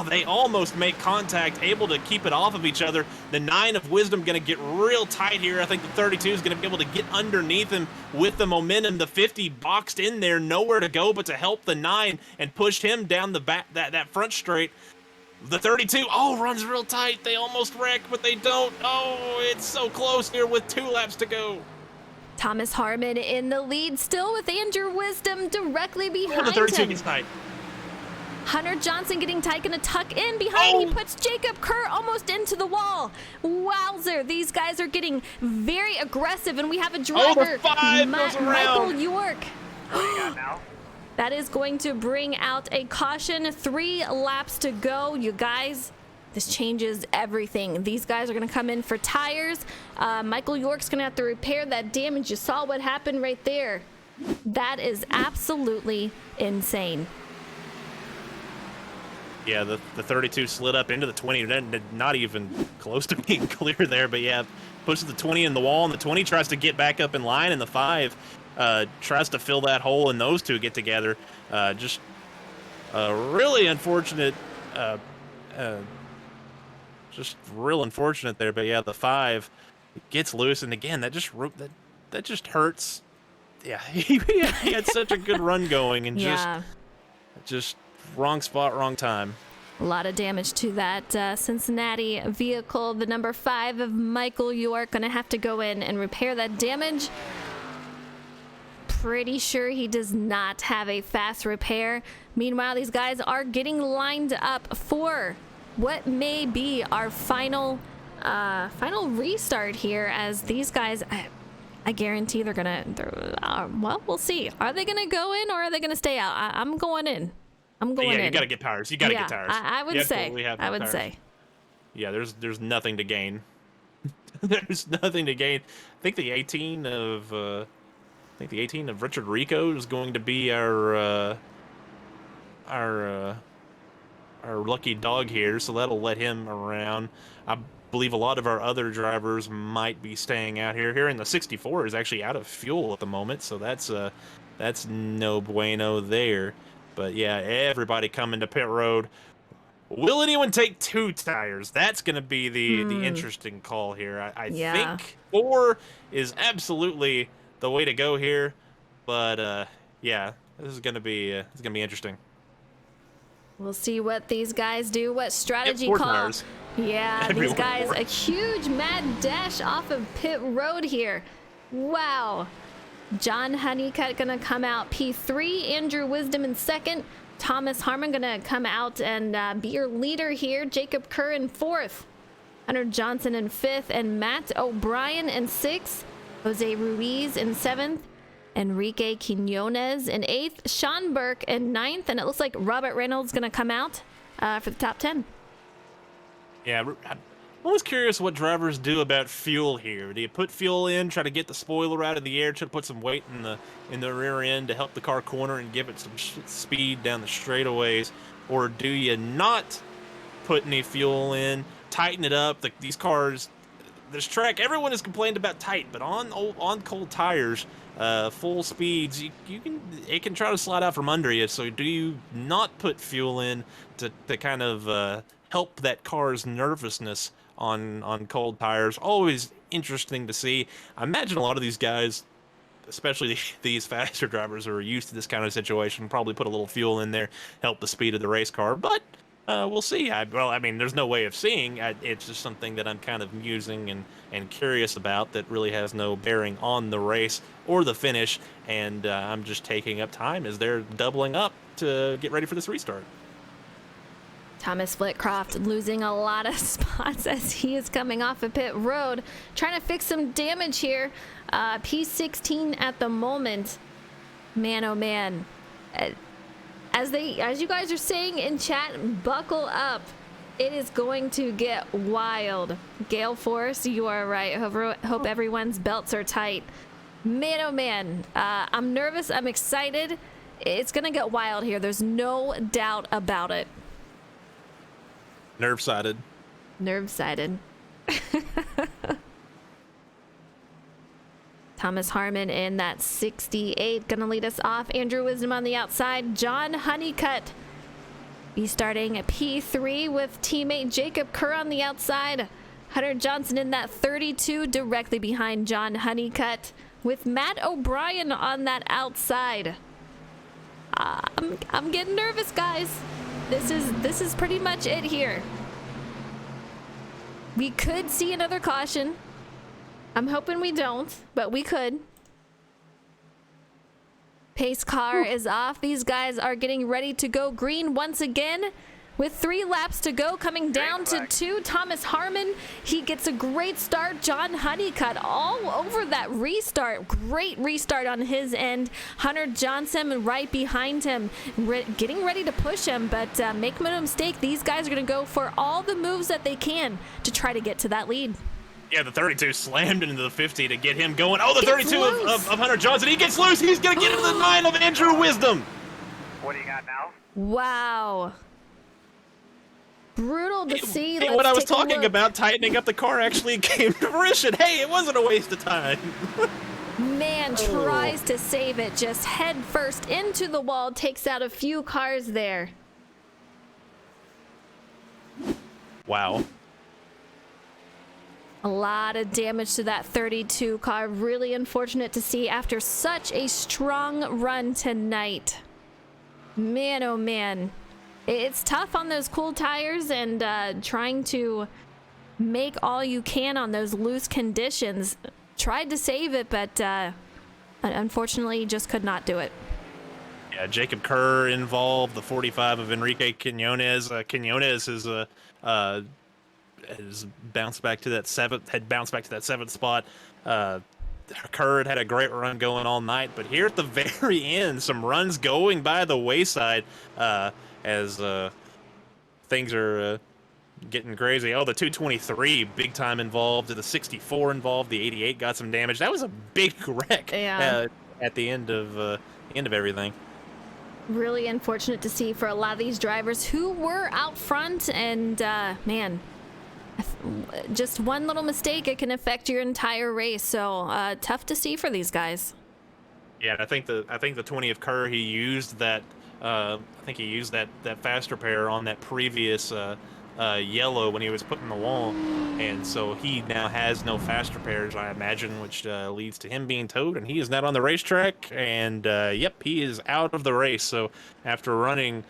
They almost make contact, able to keep it off of each other. The 9 of Wisdom going to get real tight here. I think the 32 is going to be able to get underneath him with the momentum. The 50 boxed in there, nowhere to go but to help the 9 and pushed him down the back, that front straight. The 32, runs real tight. They almost wreck, but they don't. It's so close here with 2 laps to go. Thomas Harmon in the lead, still with Andrew Wisdom directly behind the 32 him. gets tight. Hunter Johnson getting tight, gonna tuck in behind. He puts Jacob Kerr almost into the wall. Wowzer, these guys are getting very aggressive, and we have a driver, the 5 goes around. Michael York. What do you got now? That is going to bring out a caution. 3 laps to go, you guys. This changes everything. These guys are gonna come in for tires. Michael York's gonna have to repair that damage. You saw what happened right there. That is absolutely insane. Yeah, the 32 slid up into the 20, not even close to being clear there, but yeah, pushes the 20 in the wall, and the 20 tries to get back up in line, and the 5 tries to fill that hole, and those two get together. Just really unfortunate, just real unfortunate there, but yeah, the 5 gets loose, and again, that just hurts. Yeah, he had such a good run going, and just wrong spot, wrong time. A lot of damage to that Cincinnati vehicle. The number 5 of Michael York gonna have to go in and repair that damage. Pretty sure he does not have a fast repair. Meanwhile, these guys are getting lined up for what may be our final restart here, as these guys, I guarantee well, we'll see. Are they gonna go in or are they gonna stay out? I'm going in. I'm going in. Yeah, you gotta get tires. You gotta get tires. I would say. Yeah, there's nothing to gain. There's nothing to gain. I think the 18 of Richard Rico is going to be our lucky dog here, so that'll let him around. I believe a lot of our other drivers might be staying out here. Here in the 64 is actually out of fuel at the moment, so that's no bueno there. But yeah, everybody coming to pit road. Will anyone take 2 tires? That's going to be the interesting call here. I think 4 is absolutely the way to go here. But yeah, this is going to be interesting. We'll see what these guys do. What strategy call? Tires. Yeah, these guys, a huge mad dash off of pit road here. Wow. John Honeycutt gonna come out P3, Andrew Wisdom in 2nd, Thomas Harmon gonna come out and be your leader here, Jacob Kerr in 4th, Hunter Johnson in 5th, and Matt O'Brien in 6th, Jose Ruiz in 7th, Enrique Quinones in 8th, Sean Burke in 9th, and it looks like Robert Reynolds gonna come out for the top 10. Yeah, I'm always curious what drivers do about fuel here. Do you put fuel in, try to get the spoiler out of the air, try to put some weight in the rear end to help the car corner and give it some speed down the straightaways, or do you not put any fuel in, tighten it up? These cars, this track, everyone has complained about tight, but on cold tires, full speeds, it can try to slide out from under you. So do you not put fuel in to kind of help that car's nervousness on cold tires? Always interesting to see. I imagine a lot of these guys, especially these faster drivers who are used to this kind of situation, probably put a little fuel in there, help the speed of the race car, but we'll see. I mean, there's no way of seeing. It's just something that I'm kind of musing and curious about that really has no bearing on the race or the finish, and I'm just taking up time as they're doubling up to get ready for this restart. Thomas Flitcroft losing a lot of spots as he is coming off of pit road, trying to fix some damage here. P16 at the moment. Man, oh man. As you guys are saying in chat, buckle up. It is going to get wild. Gale Force, you are right. Hope everyone's belts are tight. Man, oh man. I'm nervous. I'm excited. It's going to get wild here. There's no doubt about it. Nerve-sided. Nerve-sided. Thomas Harmon in that 68 gonna lead us off. Andrew Wisdom on the outside. John Honeycutt be starting at P3 with teammate Jacob Kerr on the outside. Hunter Johnson in that 32 directly behind John Honeycutt with Matt O'Brien on that outside. I'm getting nervous, guys. This is pretty much it here. We could see another caution. I'm hoping we don't, but we could. Pace car is off. These guys are getting ready to go green once again. With 3 laps to go, coming down to 2. Thomas Harmon, he gets a great start. John Honeycutt all over that restart. Great restart on his end. Hunter Johnson right behind him, getting ready to push him, but make no mistake, these guys are going to go for all the moves that they can to try to get to that lead. Yeah, the 32 slammed into the 50 to get him going. Oh, the 32 of Hunter Johnson. He gets loose. He's going to get into the 9 of Andrew Wisdom. What do you got now? Wow. Brutal to see. Hey, Let's what I was take a talking look. about, tightening up the car, actually came to fruition. Hey, it wasn't a waste of time. Man tries to save it, just head first into the wall, takes out a few cars there. Wow. A lot of damage to that 32 car. Really unfortunate to see after such a strong run tonight. Man, oh man. It's tough on those cool tires and trying to make all you can on those loose conditions. Tried to save it, but unfortunately just could not do it. Yeah, Jacob Kerr involved, the 45 of Enrique Quinones. Quinones has bounced back to that seventh spot. Kerr had a great run going all night, but here at the very end, some runs going by the wayside as things are getting crazy. Oh, the 223 big time involved, the 64 involved, the 88 got some damage. That was a big wreck at the end of everything. Really unfortunate to see for a lot of these drivers who were out front, and man, just one little mistake, it can affect your entire race. So tough to see for these guys. Yeah, and I think the 20 of Kerr, he used that. I think he used that fast repair on that previous yellow when he was putting the wall, and so he now has no fast repairs, I imagine, which leads to him being towed, and he is not on the racetrack. And yep, he is out of the race. So after running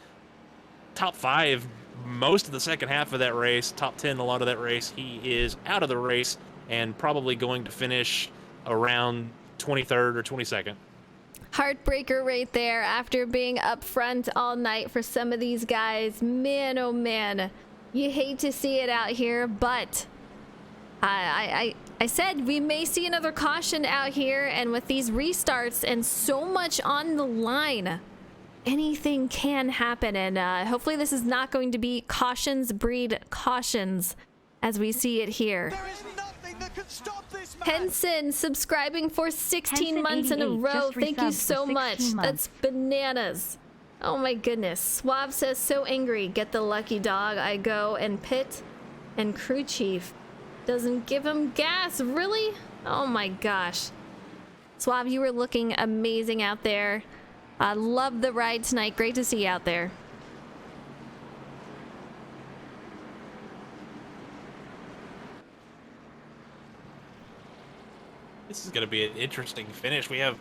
top 5 most of the second half of that race, top 10 a lot of that race, he is out of the race and probably going to finish around 23rd or 22nd. Heartbreaker right there after being up front all night for some of these guys. Man, oh man, you hate to see it out here, but I said we may see another caution out here, and with these restarts and so much on the line, anything can happen. And hopefully this is not going to be cautions breed cautions as we see it here. There is nothing that can stop this man. Henson subscribing for 16 months in a 88 row. just Thank you resubbed so for much. 16 That's bananas. Oh my goodness. Suave says, so angry. Get the lucky dog. I go and pit, and crew chief doesn't give him gas. Really? Oh my gosh. Suave, you were looking amazing out there. I love the ride tonight. Great to see you out there. This is going to be an interesting finish. We have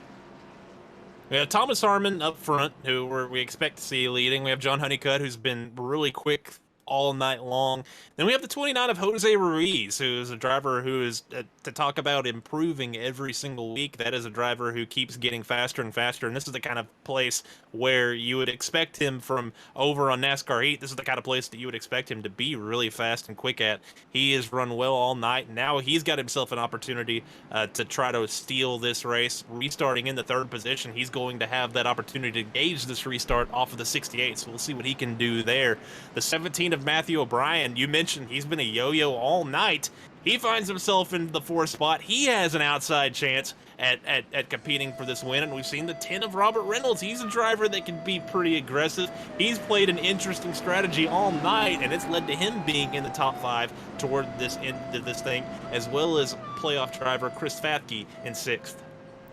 Thomas Harmon up front, who we expect to see leading. We have John Honeycutt, who's been really quick all night long. Then we have the 29 of Jose Ruiz, who is a driver who is, to talk about improving every single week, that is a driver who keeps getting faster and faster. And this is the kind of place where you would expect him from over on NASCAR Heat. This is the kind of place that you would expect him to be really fast and quick at. He has run well all night. Now he's got himself an opportunity to try to steal this race. Restarting in the 3rd position, he's going to have that opportunity to gauge this restart off of the 68. So we'll see what he can do there. The 17 of Matthew O'Brien, you mentioned he's been a yo-yo all night. He finds himself in the 4th spot. He has an outside chance at competing for this win, and we've seen the 10 of Robert Reynolds. He's a driver that can be pretty aggressive. He's played an interesting strategy all night, and it's led to him being in the top 5 toward this end of this thing, as well as playoff driver Chris Fathke in 6th.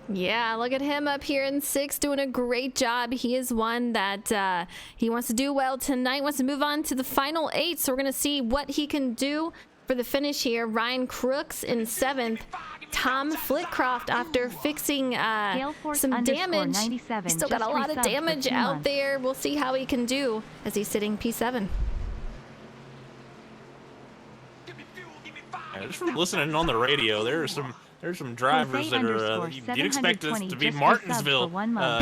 Yeah, look at him up here in 6th, doing a great job. He is one that he wants to do well tonight, wants to move on to the final 8, so we're going to see what he can do for the finish here. Ryan Crooks in 7th. Tom Flitcroft, after fixing some damage, still got a lot of damage out there. We'll see how he can do as he's sitting P7. Just from listening on the radio, there's some drivers that are you'd expect this to be Martinsville.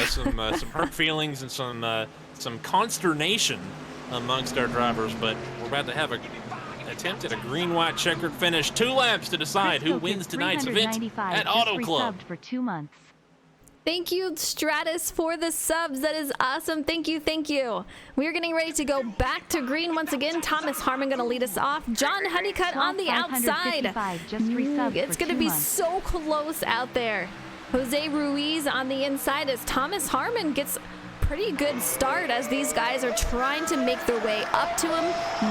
Some hurt feelings and some consternation amongst our drivers, but we're about to have a attempt at a green-white checkered finish. 2 laps to decide who wins tonight's event at Auto Club. For 2 months. Thank you, Stratus, for the subs. That is awesome. Thank you, thank you. We're getting ready to go back to green once again. Thomas Harmon going to lead us off. John Honeycutt on the outside. It's going to be so close out there. Jose Ruiz on the inside as Thomas Harmon gets pretty good start as these guys are trying to make their way up to him.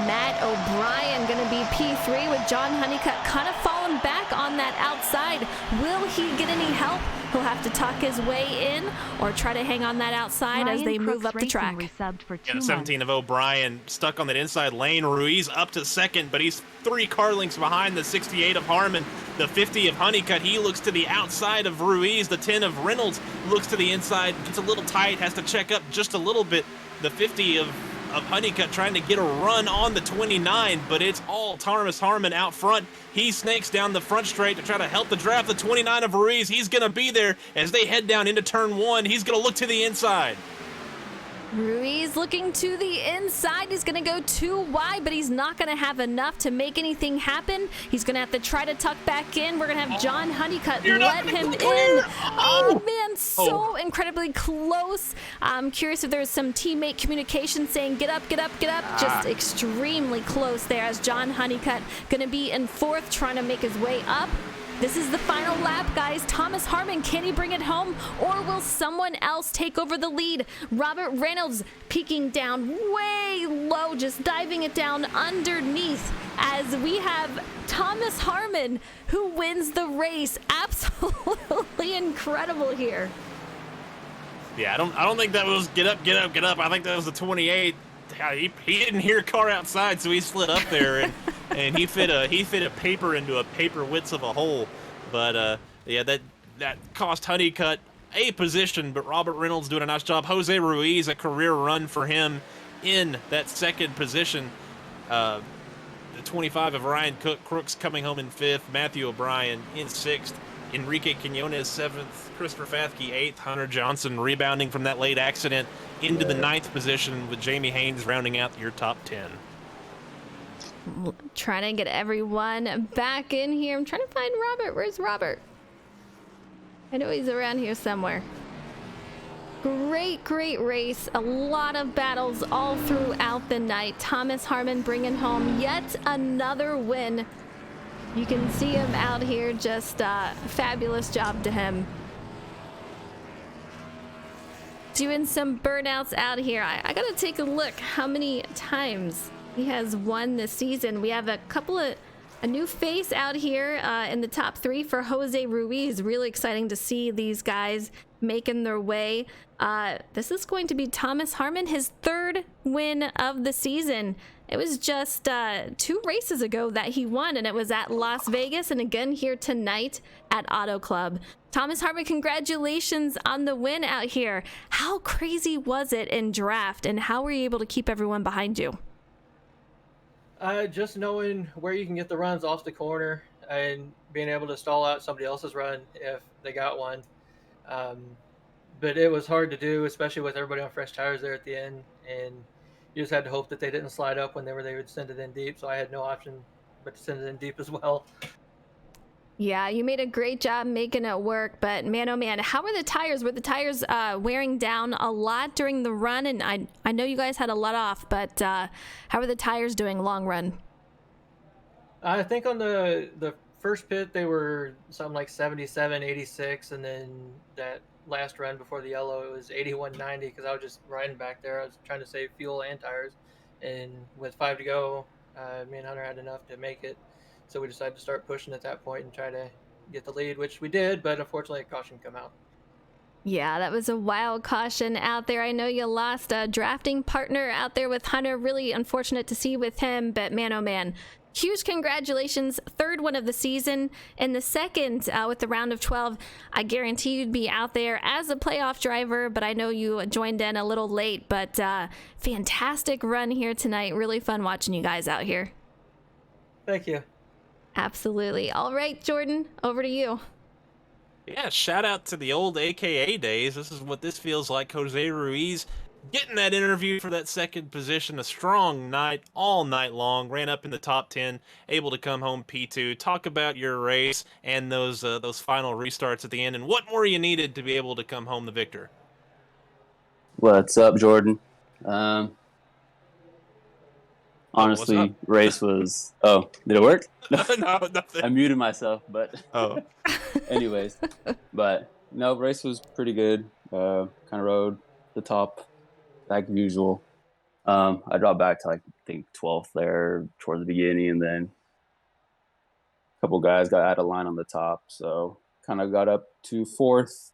Matt O'Brien going to be P3 with John Honeycutt kind of falling back on that outside. Will he get any help? He'll have to tuck his way in or try to hang on that outside as they move up the track. Yeah, the 17 of O'Brien stuck on that inside lane. Ruiz up to second, but he's 3 car lengths behind the 68 of Harmon. The 50 of Honeycutt, he looks to the outside of Ruiz. The 10 of Reynolds looks to the inside. Gets a little tight, has to check up just a little bit. The 50 of Honeycutt trying to get a run on the 29, but it's all Thomas Harmon out front. He snakes down the front straight to try to help the draft. The 29 of Ruiz, he's going to be there as they head down into turn 1. He's going to look to the inside. Ruiz looking to the inside. He's going to go too wide, but he's not going to have enough to make anything happen. He's going to have to try to tuck back in. We're going to have John Honeycutt let him in. Oh, man, so incredibly close. I'm curious if there's some teammate communication saying, get up, get up, get up. Just extremely close there as John Honeycutt going to be in 4th, trying to make his way up. This is the final lap, guys. Thomas Harmon, can he bring it home, or will someone else take over the lead? Robert Reynolds peeking down way low, just diving it down underneath as we have Thomas Harmon who wins the race. Absolutely incredible here. Yeah, I don't think that was get up, get up, get up. I think that was the 28. He didn't hear a car outside, so he slid up there and he fit a paper into a paper width of a hole. But yeah, that cost Honeycutt a position, but Robert Reynolds doing a nice job. Jose Ruiz, a career run for him in that 2nd position. The 25 of Ryan Crooks coming home in 5th. Matthew O'Brien in 6th. Enrique Quinones 7th. Christopher Fathke 8th. Hunter Johnson rebounding from that late accident into the 9th position, with Jamie Haynes rounding out your top 10. Trying to get everyone back in here. I'm trying to find Robert. Where's Robert? I know he's around here somewhere. Great race. A lot of battles all throughout the night. Thomas Harmon bringing home yet another win. You can see him out here. Just fabulous job to him. Doing some burnouts out here. I gotta take a look how many times he has won this season. We have a new face out here in the top 3 for Jose Ruiz. Really exciting to see these guys making their way. This is going to be Thomas Harmon, his 3rd win of the season. It was just 2 races ago that he won, and it was at Las Vegas and again here tonight at Auto Club. Thomas Harmon, congratulations on the win out here. How crazy was it in draft, and how were you able to keep everyone behind you? Just knowing where you can get the runs off the corner and being able to stall out somebody else's run if they got one. But it was hard to do, especially with everybody on fresh tires there at the end. And you just had to hope that they didn't slide up when they would send it in deep. So I had no option but to send it in deep as well. Yeah, you made a great job making it work, but man, oh man, how were the tires? Were the tires wearing down a lot during the run? And I know you guys had a lot off, but how were the tires doing long run? I think on the first pit, they were something like 77, 86, and then that last run before the yellow, it was 81, 90, because I was just riding back there. I was trying to save fuel and tires, and with 5 to go, me and Hunter had enough to make it. So we decided to start pushing at that point and try to get the lead, which we did, but unfortunately a caution come out. Yeah, that was a wild caution out there. I know you lost a drafting partner out there with Hunter. Really unfortunate to see with him, but man, oh man. Huge congratulations. 3rd one of the season. And the 2nd with the round of 12, I guarantee you'd be out there as a playoff driver, but I know you joined in a little late, but fantastic run here tonight. Really fun watching you guys out here. Thank you. Absolutely. All right, Jordan, over to you. Yeah, shout out to the old AKA days. This is what this feels like. Jose Ruiz getting that interview for that 2nd position. A strong night all night long. Ran up in the top 10, able to come home P2. Talk about your race and those final restarts at the end and what more you needed to be able to come home the victor. What's up, Jordan? Honestly, race was... Oh, did it work? No, nothing. I muted myself, but... Oh. Anyways. But, no, race was pretty good. Kind of rode the top like usual. I dropped back to like I think 12th there towards the beginning, and then a couple guys got out of line on the top, so kind of got up to 4th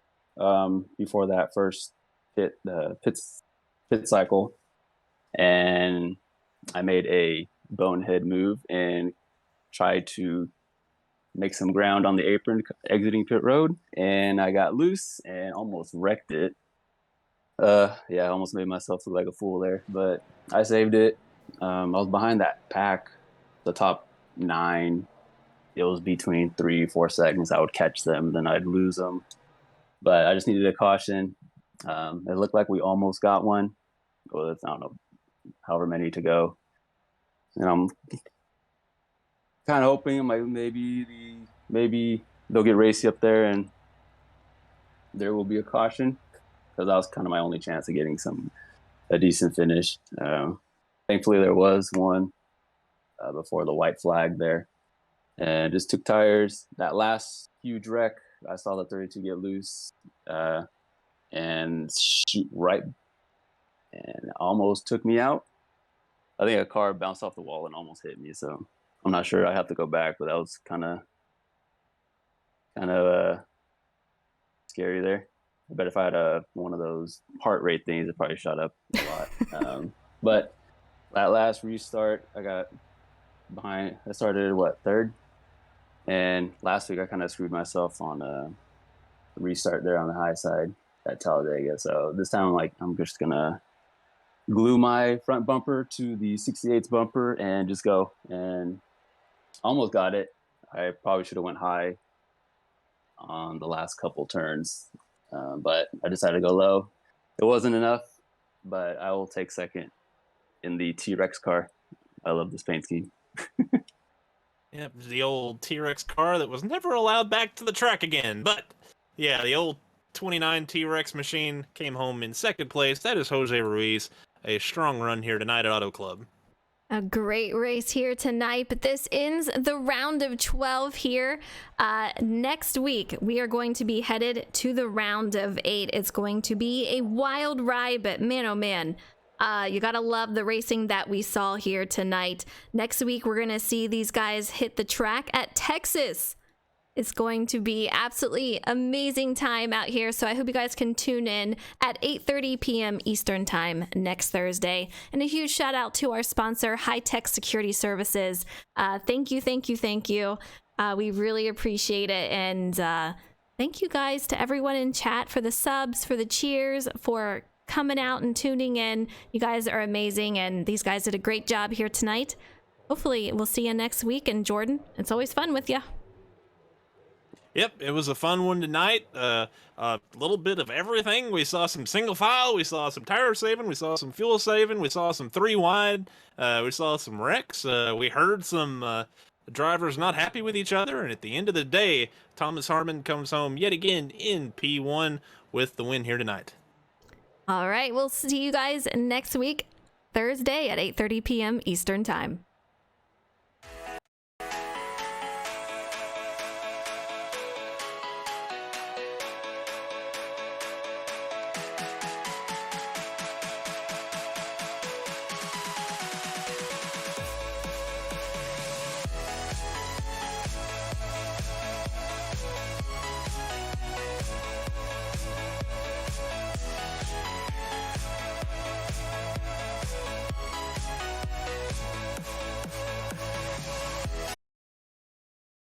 before that first pit cycle, and I made a bonehead move and tried to make some ground on the apron exiting pit road, and I got loose and almost wrecked it. Yeah, I almost made myself look like a fool there, but I saved it. I was behind that pack, the top 9. It was between 3-4 seconds. I would catch them, then I'd lose them. But I just needed a caution. It looked like we almost got one. Well, I don't know, however many to go. And I'm kind of hoping like maybe they'll get racy up there and there will be a caution, because that was kind of my only chance of getting a decent finish. Thankfully, there was one before the white flag there, and just took tires. That last huge wreck, I saw the 32 get loose and shoot right, and almost took me out. I think a car bounced off the wall and almost hit me, so I'm not sure. I have to go back, but that was kind of scary there. I bet if I had one of those heart rate things, it probably shot up a lot. But that last restart, I got behind. I started 3rd, and last week I kind of screwed myself on a restart there on the high side at Talladega. So this time I'm just gonna glue my front bumper to the 68's bumper and just go, and almost got it. I probably should have went high on the last couple turns, but I decided to go low. It wasn't enough, but I will take 2nd in the T-Rex car. I love this paint scheme. Yep, the old T-Rex car that was never allowed back to the track again. But yeah, the old 29 T-Rex machine came home in 2nd place. That is Jose Ruiz. A strong run here tonight at Auto Club. A great race here tonight, but this ends the round of 12 here. Next week, we are going to be headed to the round of 8. It's going to be a wild ride, but man, oh man, you gotta love the racing that we saw here tonight. Next week, we're gonna see these guys hit the track at Texas. It's going to be absolutely amazing time out here, so I hope you guys can tune in at 8:30 p.m. Eastern Time next Thursday. And a huge shout out to our sponsor, Hi-Tek Security Services. Thank you. We really appreciate it, and thank you guys to everyone in chat for the subs, for the cheers, for coming out and tuning in. You guys are amazing, and these guys did a great job here tonight. Hopefully, we'll see you next week. And Jordan, it's always fun with you. Yep, it was a fun one tonight. A little bit of everything. We saw some single file. We saw some tire saving. We saw some fuel saving. We saw some 3 wide. We saw some wrecks. We heard some drivers not happy with each other. And at the end of the day, Thomas Harmon comes home yet again in P1 with the win here tonight. All right, we'll see you guys next week, Thursday at 8:30 p.m. Eastern Time.